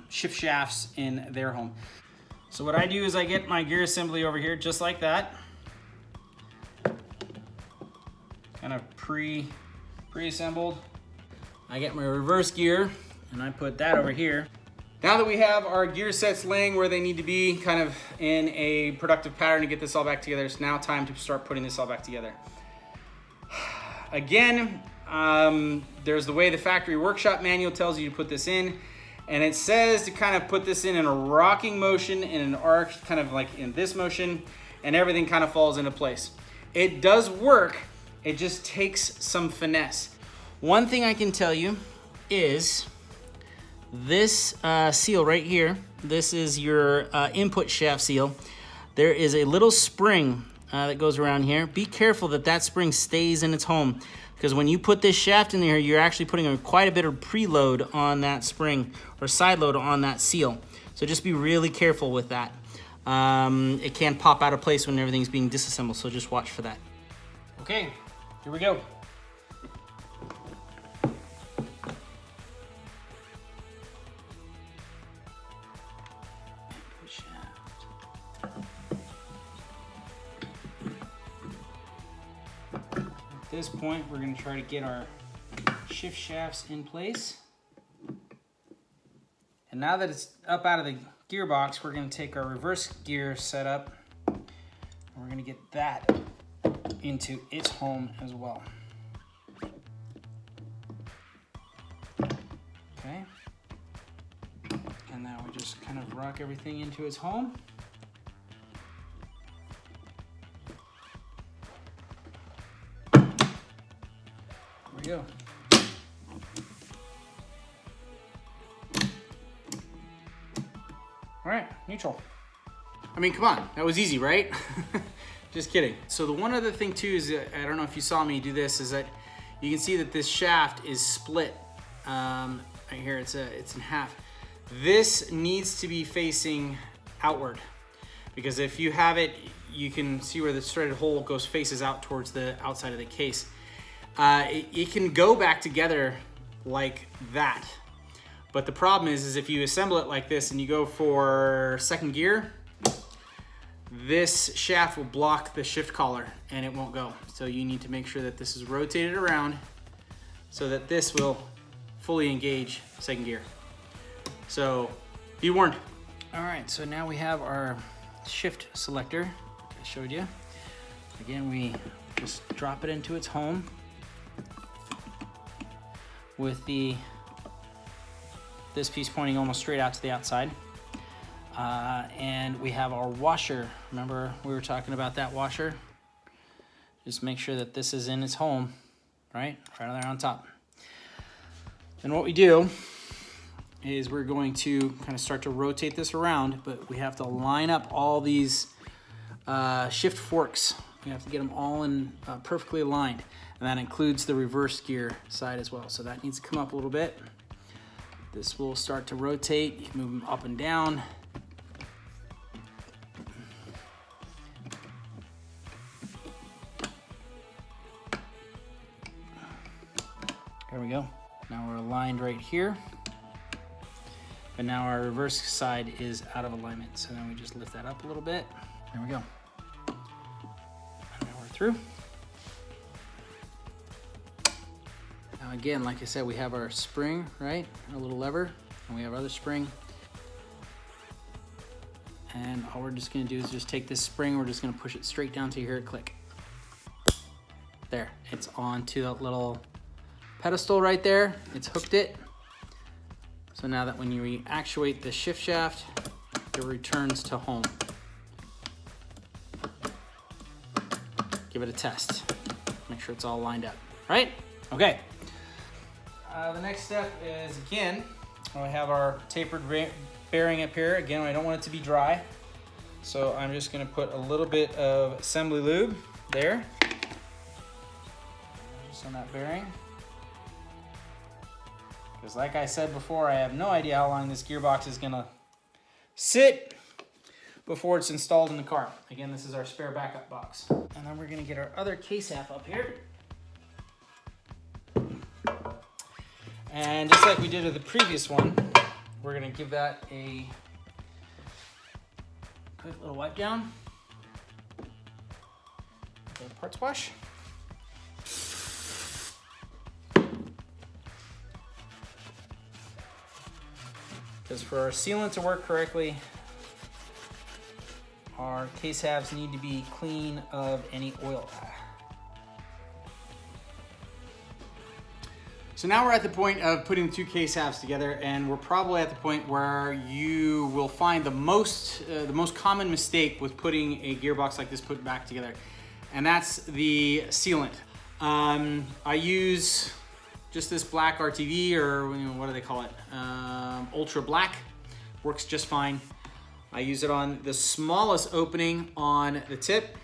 shafts in their home. So what I do is I get my gear assembly over here just like that. Kind of pre-assembled. I get my reverse gear and I put that over here. Now that we have our gear sets laying where they need to be, kind of in a productive pattern to get this all back together, it's now time to start putting this all back together. Again, there's the way the factory workshop manual tells you to put this in, and it says to kind of put this in a rocking motion, in an arc, kind of like in this motion, and everything kind of falls into place. It does work, it just takes some finesse. One thing I can tell you is this seal right here, this is your input shaft seal. There is a little spring that goes around here. Be careful that that spring stays in its home, because when you put this shaft in there, you're actually putting quite a bit of preload on that spring or side load on that seal. So just be really careful with that. It can pop out of place when everything's being disassembled, so just watch for that. Okay, here we go. At this point, we're going to try to get our shift shafts in place. And now that it's up out of the gearbox, we're going to take our reverse gear setup and we're going to get that into its home as well. Okay. And now we just kind of rock everything into its home. Go. All right, neutral. I mean, come on, that was easy, right? Just kidding. So the one other thing too is, I don't know if you saw me do this, is that you can see that this shaft is split. Right here, it's in half. This needs to be facing outward, because if you have it, you can see where the threaded hole faces out towards the outside of the case. It can go back together like that. But the problem is if you assemble it like this and you go for second gear, this shaft will block the shift collar and it won't go. So you need to make sure that this is rotated around so that this will fully engage second gear. So be warned. All right, so now we have our shift selector I showed you. Again, we just drop it into its home with this piece pointing almost straight out to the outside. And we have our washer. Remember we were talking about that washer? Just make sure that this is in its home, right there on top. And what we do is we're going to kind of start to rotate this around, but we have to line up all these shift forks. We have to get them all in perfectly aligned. And that includes the reverse gear side as well. So that needs to come up a little bit. This will start to rotate. You can move them up and down. There we go. Now we're aligned right here. But now our reverse side is out of alignment. So then we just lift that up a little bit. There we go. And now we're through. Now again, like I said, we have our spring, right? Our little lever, and we have our other spring. And all we're just gonna do is just take this spring, we're just gonna push it straight down to here, click. There, it's onto that little pedestal right there. It's hooked it. So now that when you actuate the shift shaft, it returns to home. Give it a test. Make sure it's all lined up, right? Okay. The next step is, again, we have our tapered bearing up here. Again, I don't want it to be dry. So I'm just gonna put a little bit of assembly lube there. Just on that bearing. Because like I said before, I have no idea how long this gearbox is gonna sit. before it's installed in the car. Again, this is our spare backup box. And then we're gonna get our other case half up here. And just like we did with the previous one, we're gonna give that a quick little wipe down. A parts wash. Because for our sealant to work correctly, our case halves need to be clean of any oil. So now we're at the point of putting the two case halves together, and we're probably at the point where you will find the most common mistake with putting a gearbox like this put back together, and that's the sealant. I use just this black RTV, or what do they call it? Ultra black, works just fine. I use it on the smallest opening on the tip.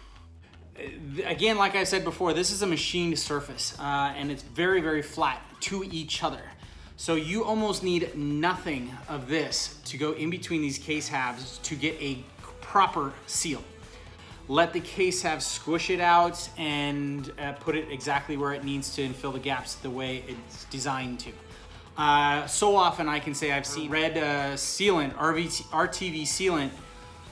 Again, like I said before, this is a machined surface, and it's very, very flat to each other. So you almost need nothing of this to go in between these case halves to get a proper seal. Let the case halves squish it out and put it exactly where it needs to and fill the gaps the way it's designed to. So often I can say I've seen red sealant, RTV sealant,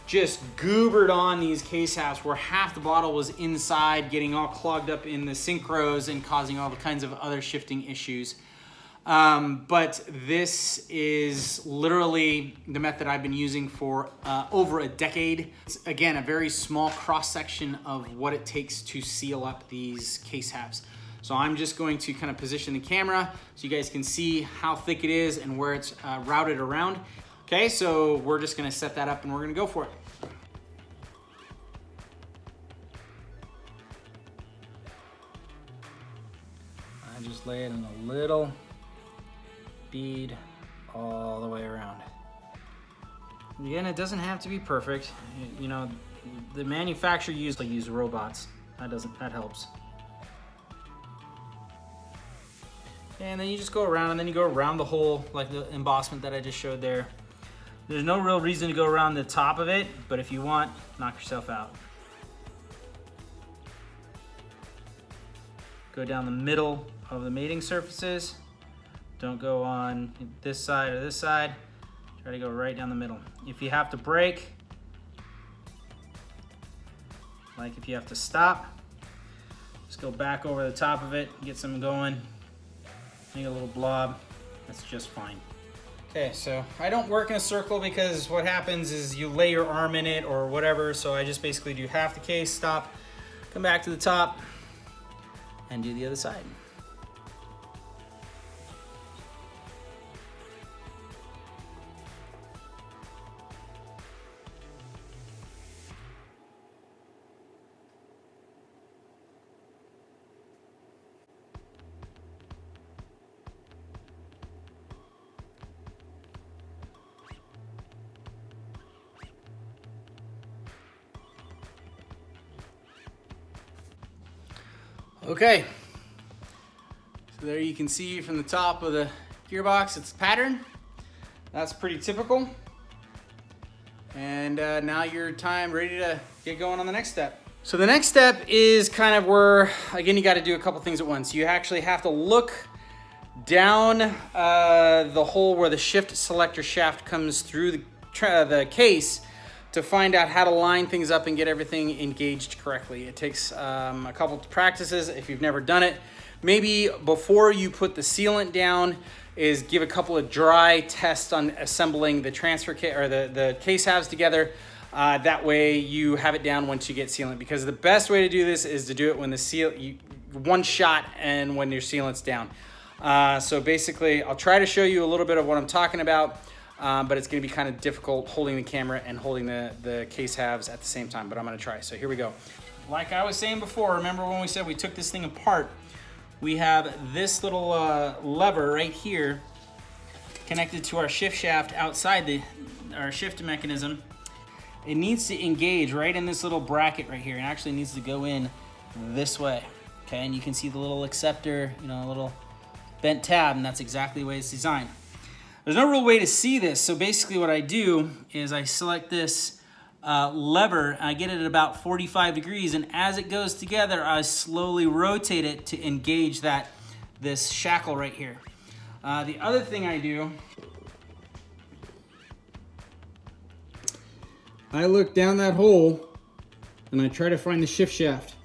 just goobered on these case halves where half the bottle was inside, getting all clogged up in the synchros and causing all the kinds of other shifting issues. But this is literally the method I've been using for over a decade. It's, again, a very small cross-section of what it takes to seal up these case halves. So I'm just going to kind of position the camera so you guys can see how thick it is and where it's routed around. Okay, so we're just gonna set that up and we're gonna go for it. I just lay it in a little bead all the way around. Again, it doesn't have to be perfect. You know, the manufacturer usually uses robots. That helps. And then you just go around, and then you go around the hole like the embossment that I just showed there. There's no real reason to go around the top of it, but if you want, knock yourself out. Go down the middle of the mating surfaces. Don't go on this side or this side. Try to go right down the middle. If you have to break, like if you have to stop, just go back over the top of it, get some going, make a little blob. That's just fine. Okay, so I don't work in a circle because what happens is you lay your arm in it or whatever, so I just basically do half the case, stop, come back to the top, and do the other side. Okay, so there you can see from the top of the gearbox, it's pattern. That's pretty typical. And now you're ready to get going on the next step. So the next step is kind of where, again, you got to do a couple things at once. You actually have to look down the hole where the shift selector shaft comes through the case to find out how to line things up and get everything engaged correctly. It takes a couple of practices if you've never done it. Maybe before you put the sealant down is give a couple of dry tests on assembling the transfer case or the case halves together. That way you have it down once you get sealant, because the best way to do this is to do it when the one shot and when your sealant's down. So basically I'll try to show you a little bit of what I'm talking about. But it's going to be kind of difficult holding the camera and holding the case halves at the same time, but I'm going to try. So here we go. Like I was saying before, remember when we said we took this thing apart? We have this little lever right here connected to our shift shaft outside our shift mechanism. It needs to engage right in this little bracket right here. It actually needs to go in this way. Okay, and you can see the little acceptor, a little bent tab, and that's exactly the way it's designed. There's no real way to see this, so basically what I do is I select this lever, and I get it at about 45 degrees, and as it goes together, I slowly rotate it to engage this shackle right here. The other thing I do, I look down that hole and I try to find the shift shaft,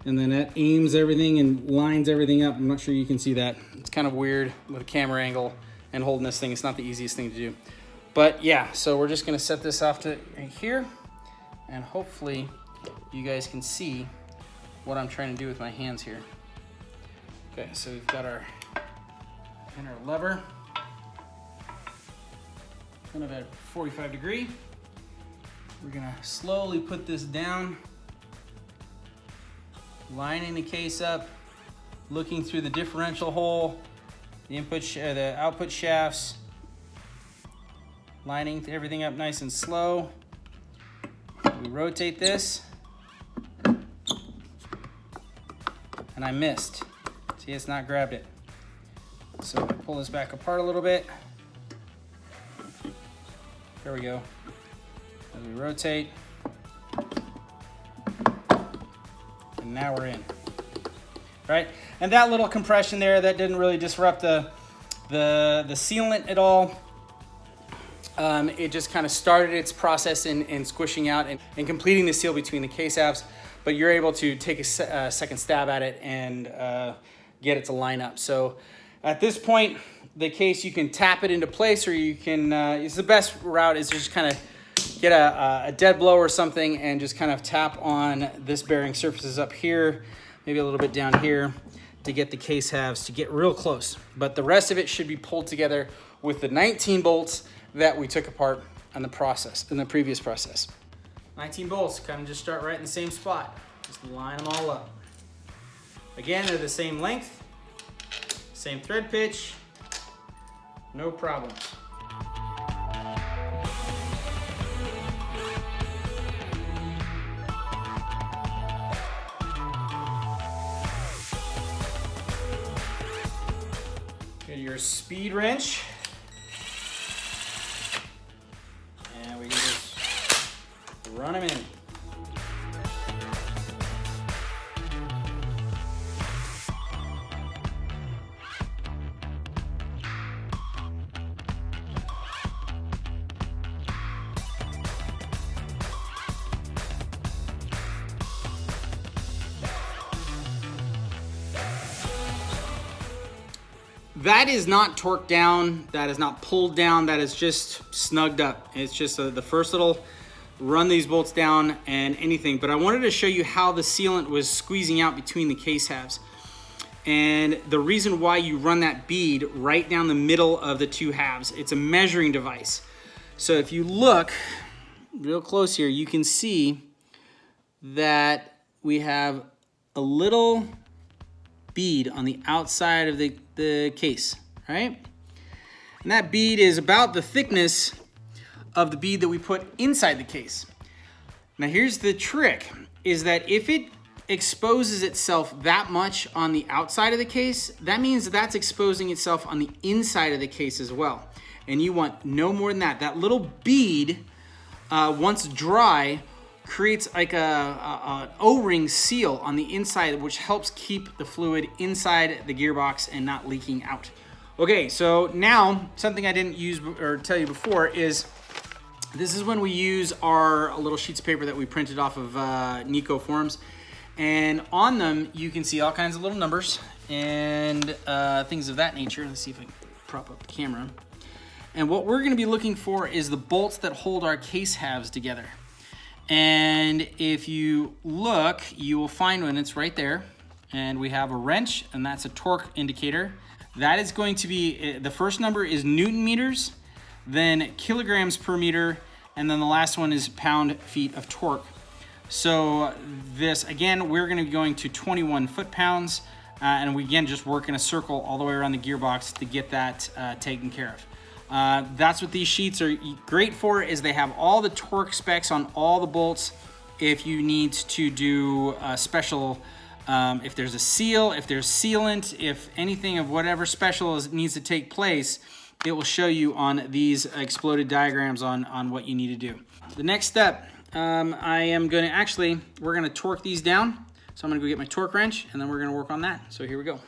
and then that aims everything and lines everything up. I'm not sure you can see that. It's kind of weird with a camera angle and holding this thing. It's not the easiest thing to do. But yeah, so we're just gonna set this off to right here, and hopefully you guys can see what I'm trying to do with my hands here. Okay, so we've got our inner lever, kind of at 45 degree. We're gonna slowly put this down, lining the case up, looking through the differential hole, the output shafts, lining everything up nice and slow. We rotate this, and I missed. See, it's not grabbed it. So I pull this back apart a little bit. There we go. As we rotate, and now we're in. Right? And that little compression there, that didn't really disrupt the sealant at all. It just kind of started its process in squishing out and completing the seal between the case halves, but you're able to take a second stab at it and get it to line up. So at this point, the case, you can tap it into place, or you can, it's the best route is just kind of get a dead blow or something and just kind of tap on this bearing surfaces up here, maybe a little bit down here, to get the case halves to get real close. But the rest of it should be pulled together with the 19 bolts that we took apart in the previous process. 19 bolts, kind of just start right in the same spot. Just line them all up. Again, they're the same length, same thread pitch, no problems. Get your speed wrench. And we can just run them in. That is not torqued down, that is not pulled down, that is just snugged up. It's just the first little run these bolts down and anything. But I wanted to show you how the sealant was squeezing out between the case halves. And the reason why you run that bead right down the middle of the two halves, it's a measuring device. So if you look real close here, you can see that we have a little bead on the outside of the case, right? And that bead is about the thickness of the bead that we put inside the case. Now here's the trick, is that if it exposes itself that much on the outside of the case, that means that's exposing itself on the inside of the case as well. And you want no more than that. That little bead, once dry, creates like an O-ring seal on the inside, which helps keep the fluid inside the gearbox and not leaking out. Okay, so now something I didn't use or tell you before is this is when we use our little sheets of paper that we printed off of Nico forums, and on them you can see all kinds of little numbers and things of that nature. Let's see if I can prop up the camera. And what we're going to be looking for is the bolts that hold our case halves together. And if you look, you will find one. It's right there. And we have a wrench, and that's a torque indicator. That is going to be, the first number is Newton meters, then kilograms per meter, and then the last one is pound-feet of torque. So this, again, we're going to be going to 21 foot-pounds, and we, again, just work in a circle all the way around the gearbox to get that taken care of. That's what these sheets are great for, is they have all the torque specs on all the bolts. If you need to do a special, if there's a seal, if there's sealant, if anything of whatever special needs to take place, it will show you on these exploded diagrams on what you need to do. The next step I am gonna actually, we're gonna torque these down. So I'm gonna go get my torque wrench and then we're gonna work on that. So here we go.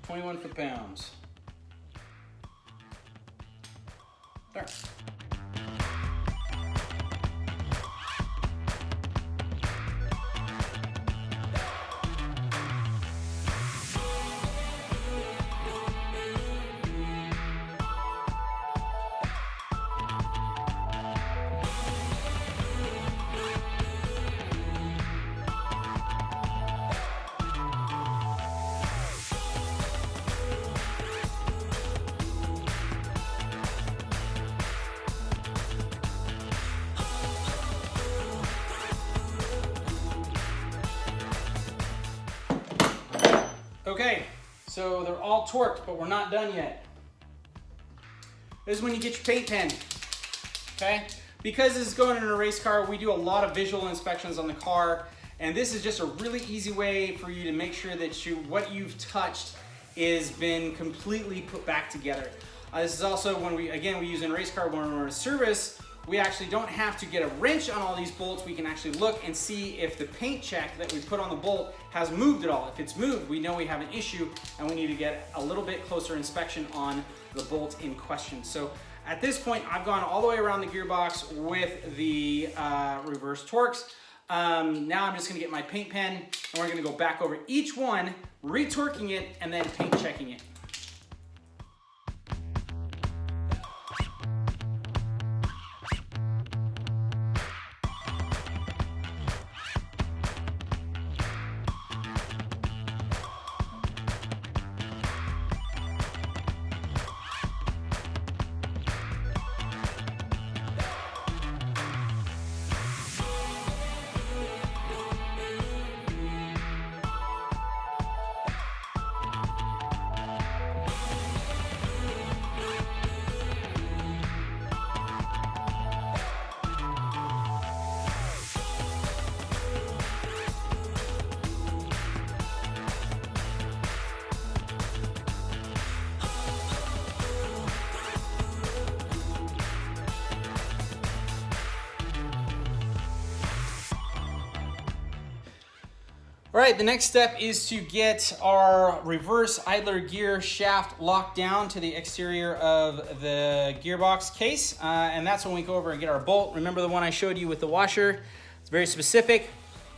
21 foot-pounds. There. Okay, so they're all torqued, but we're not done yet. This is when you get your paint pen, okay? Because this is going in a race car, we do a lot of visual inspections on the car, and this is just a really easy way for you to make sure that what you've touched is been completely put back together. This is also when we use in race car when we're in service, we actually don't have to get a wrench on all these bolts. We can actually look and see if the paint check that we put on the bolt has moved at all. If it's moved, we know we have an issue and we need to get a little bit closer inspection on the bolt in question. So at this point, I've gone all the way around the gearbox with the reverse torques. Now I'm just gonna get my paint pen and we're gonna go back over each one, retorquing it and then paint checking it. All right, the next step is to get our reverse idler gear shaft locked down to the exterior of the gearbox case. And that's when we go over and get our bolt. Remember the one I showed you with the washer? It's very specific.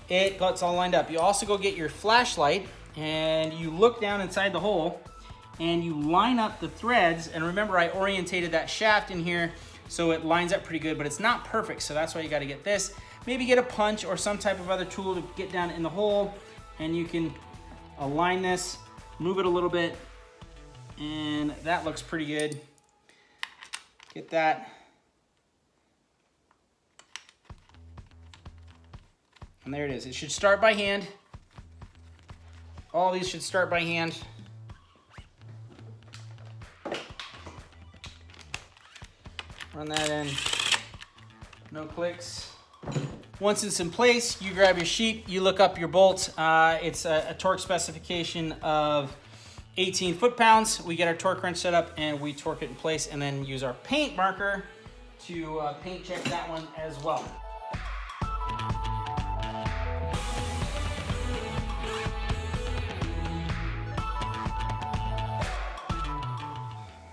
It gets all lined up. You also go get your flashlight and you look down inside the hole and you line up the threads. And remember, I orientated that shaft in here so it lines up pretty good, but it's not perfect. So that's why you got to get this. Maybe get a punch or some type of other tool to get down in the hole. And you can align this, move it a little bit, and that looks pretty good. Get that. And there it is. It should start by hand. All these should start by hand. Run that in. No clicks. Once it's in place, you grab your sheet, you look up your bolt. It's a torque specification of 18 foot-pounds. We get our torque wrench set up and we torque it in place and then use our paint marker to paint check that one as well.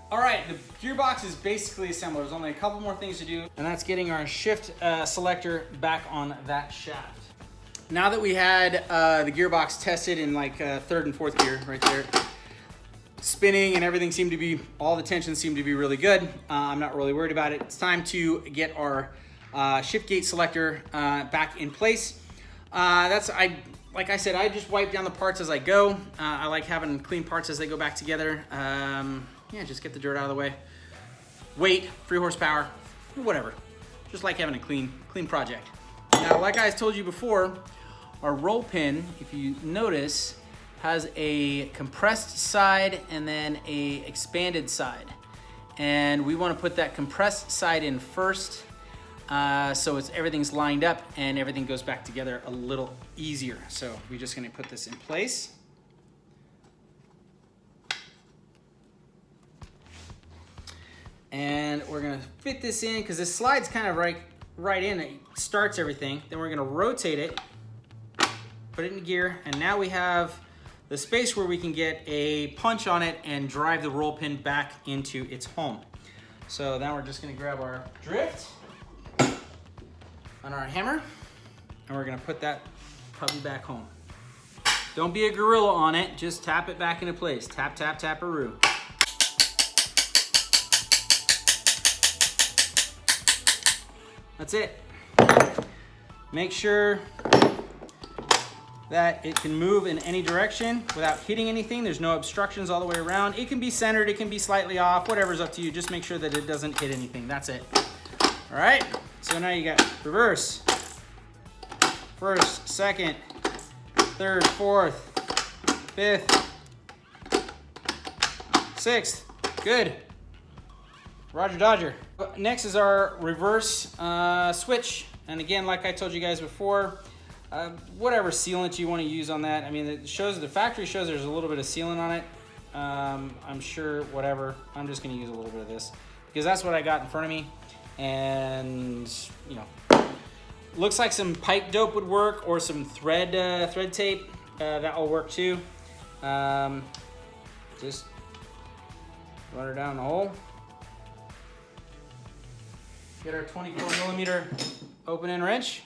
All right, the gearbox is basically assembled. There's only a couple more things to do, and that's getting our shift selector back on that shaft. Now that we had the gearbox tested in like third and fourth gear right there, spinning and everything seemed to be, all the tensions seemed to be really good. I'm not really worried about it. It's time to get our shift gate selector back in place. Like I said, I just wipe down the parts as I go. I like having clean parts as they go back together. Yeah, just get the dirt out of the way. Weight, 3 horsepower, whatever. Just like having a clean project. Now, like I told you before, our roll pin, if you notice, has a compressed side and then a expanded side. And we want to put that compressed side in first, so everything's lined up and everything goes back together a little easier. So we're just going to put this in place. And we're gonna fit this in because this slides kind of right in. It starts everything. Then we're gonna rotate it, put it in gear, and now we have the space where we can get a punch on it and drive the roll pin back into its home. So now we're just gonna grab our drift on our hammer, and we're gonna put that puppy back home. Don't be a gorilla on it, just tap it back into place. Tap, tap, tap-a-roo. That's it. Make sure that it can move in any direction without hitting anything. There's no obstructions all the way around. It can be centered, it can be slightly off, whatever's up to you. Just make sure that it doesn't hit anything. That's it. All right, so now you got reverse, first, second, third, fourth, fifth, sixth. Good. Roger Dodger. Next is our reverse switch. And again, like I told you guys before, whatever sealant you want to use on that. I mean, it shows, the factory shows there's a little bit of sealant on it. I'm sure, whatever. I'm just going to use a little bit of this because that's what I got in front of me. And, you know, looks like some pipe dope would work, or some thread tape. That will work too. Just run her down the hole. Get our 24mm open end wrench.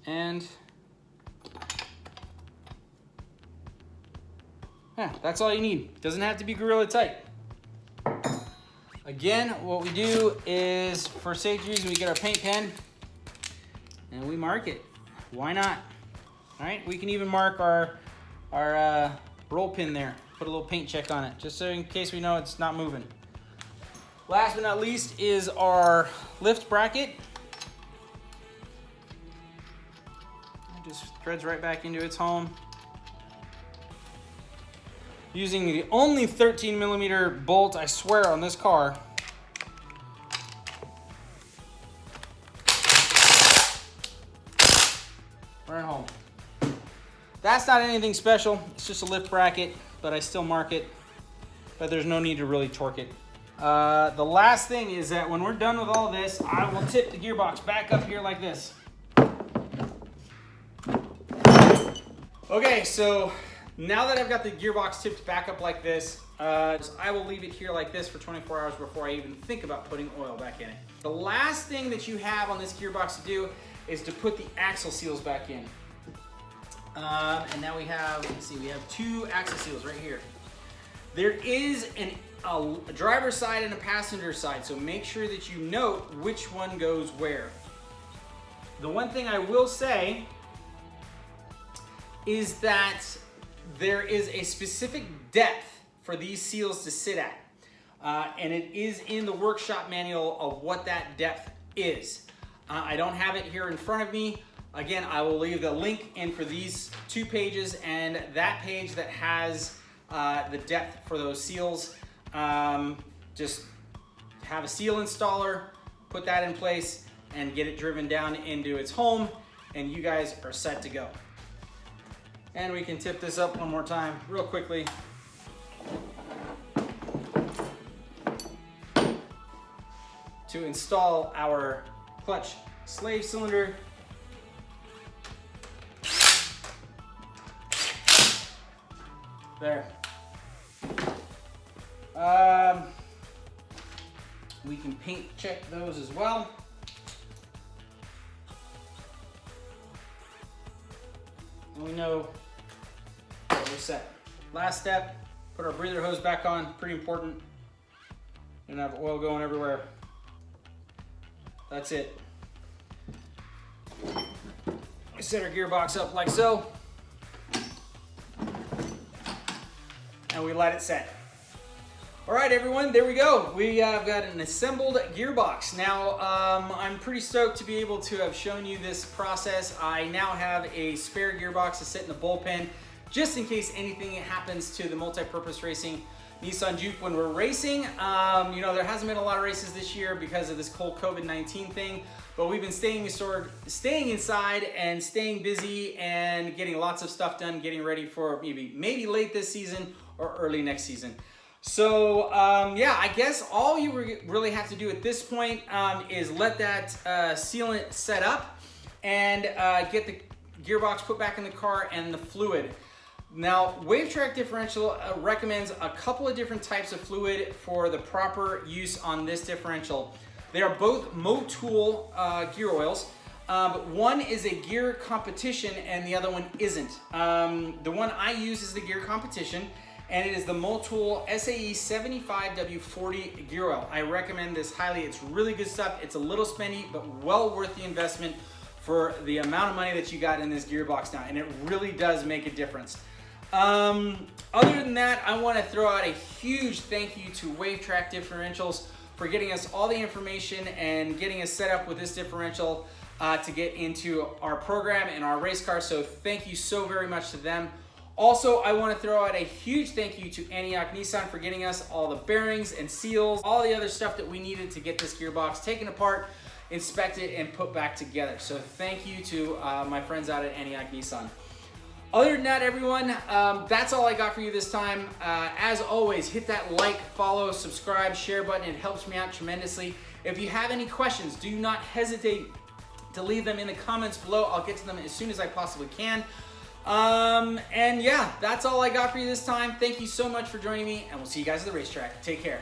And yeah, that's all you need. Doesn't have to be Gorilla tight. Again, what we do is, for safety reasons, we get our paint pen and we mark it. Why not? All right, we can even mark our roll pin there. Put a little paint check on it, just so in case we know it's not moving. Last but not least is our lift bracket. It just threads right back into its home. Using the only 13mm bolt, I swear, on this car. We're at home. That's not anything special. It's just a lift bracket, but I still mark it. But there's no need to really torque it. The last thing is that when we're done with all this, I will tip the gearbox back up here like this. Okay, so now that I've got the gearbox tipped back up like this, I will leave it here like this for 24 hours before I even think about putting oil back in it. The last thing that you have on this gearbox to do is to put the axle seals back in. And now we have, let's see, we have 2 axle seals right here. There is a driver's side and a passenger side, so make sure that you note which one goes where. The one thing I will say is that there is a specific depth for these seals to sit at. And it is in the workshop manual of what that depth is. I don't have it here in front of me. Again, I will leave the link in for these 2 pages and that page that has the depth for those seals. Just have a seal installer, put that in place, and get it driven down into its home, and you guys are set to go. And we can tip this up one more time real quickly. To install our clutch slave cylinder. There. We can paint check those as well. And we know that we're set. Last step, put our breather hose back on, pretty important. Don't have oil going everywhere. That's it. We set our gearbox up like so. And we let it set. All right, everyone, there we go. We have got an assembled gearbox. Now, I'm pretty stoked to be able to have shown you this process. I now have a spare gearbox to sit in the bullpen, just in case anything happens to the multi-purpose racing Nissan Juke when we're racing. You know, there hasn't been a lot of races this year because of this whole COVID-19 thing, but we've been staying inside and staying busy and getting lots of stuff done, getting ready for maybe late this season or early next season. So yeah, I guess all you really have to do at this point is let that sealant set up and get the gearbox put back in the car and the fluid. Now, Wavetrac Differential recommends a couple of different types of fluid for the proper use on this differential. They are both Motul gear oils, but one is a gear competition and the other one isn't. The one I use is the gear competition, and it is the Motul SAE 75W40 gear oil. I recommend this highly. It's really good stuff. It's a little spendy, but well worth the investment for the amount of money that you got in this gearbox now, and it really does make a difference. Other than that, I want to throw out a huge thank you to Wavetrac Differentials for getting us all the information and getting us set up with this differential to get into our program and our race car. So thank you so very much to them. Also, I want to throw out a huge thank you to Antioch Nissan for getting us all the bearings and seals, all the other stuff that we needed to get this gearbox taken apart, inspected, and put back together. So thank you to my friends out at Antioch Nissan. Other than that, everyone, that's all I got for you this time. As always, hit that like, follow, subscribe, share button. It helps me out tremendously. If you have any questions, do not hesitate to leave them in the comments below. I'll get to them as soon as I possibly can. And yeah, that's all I got for you this time. Thank you so much for joining me, and we'll see you guys at the racetrack. Take care.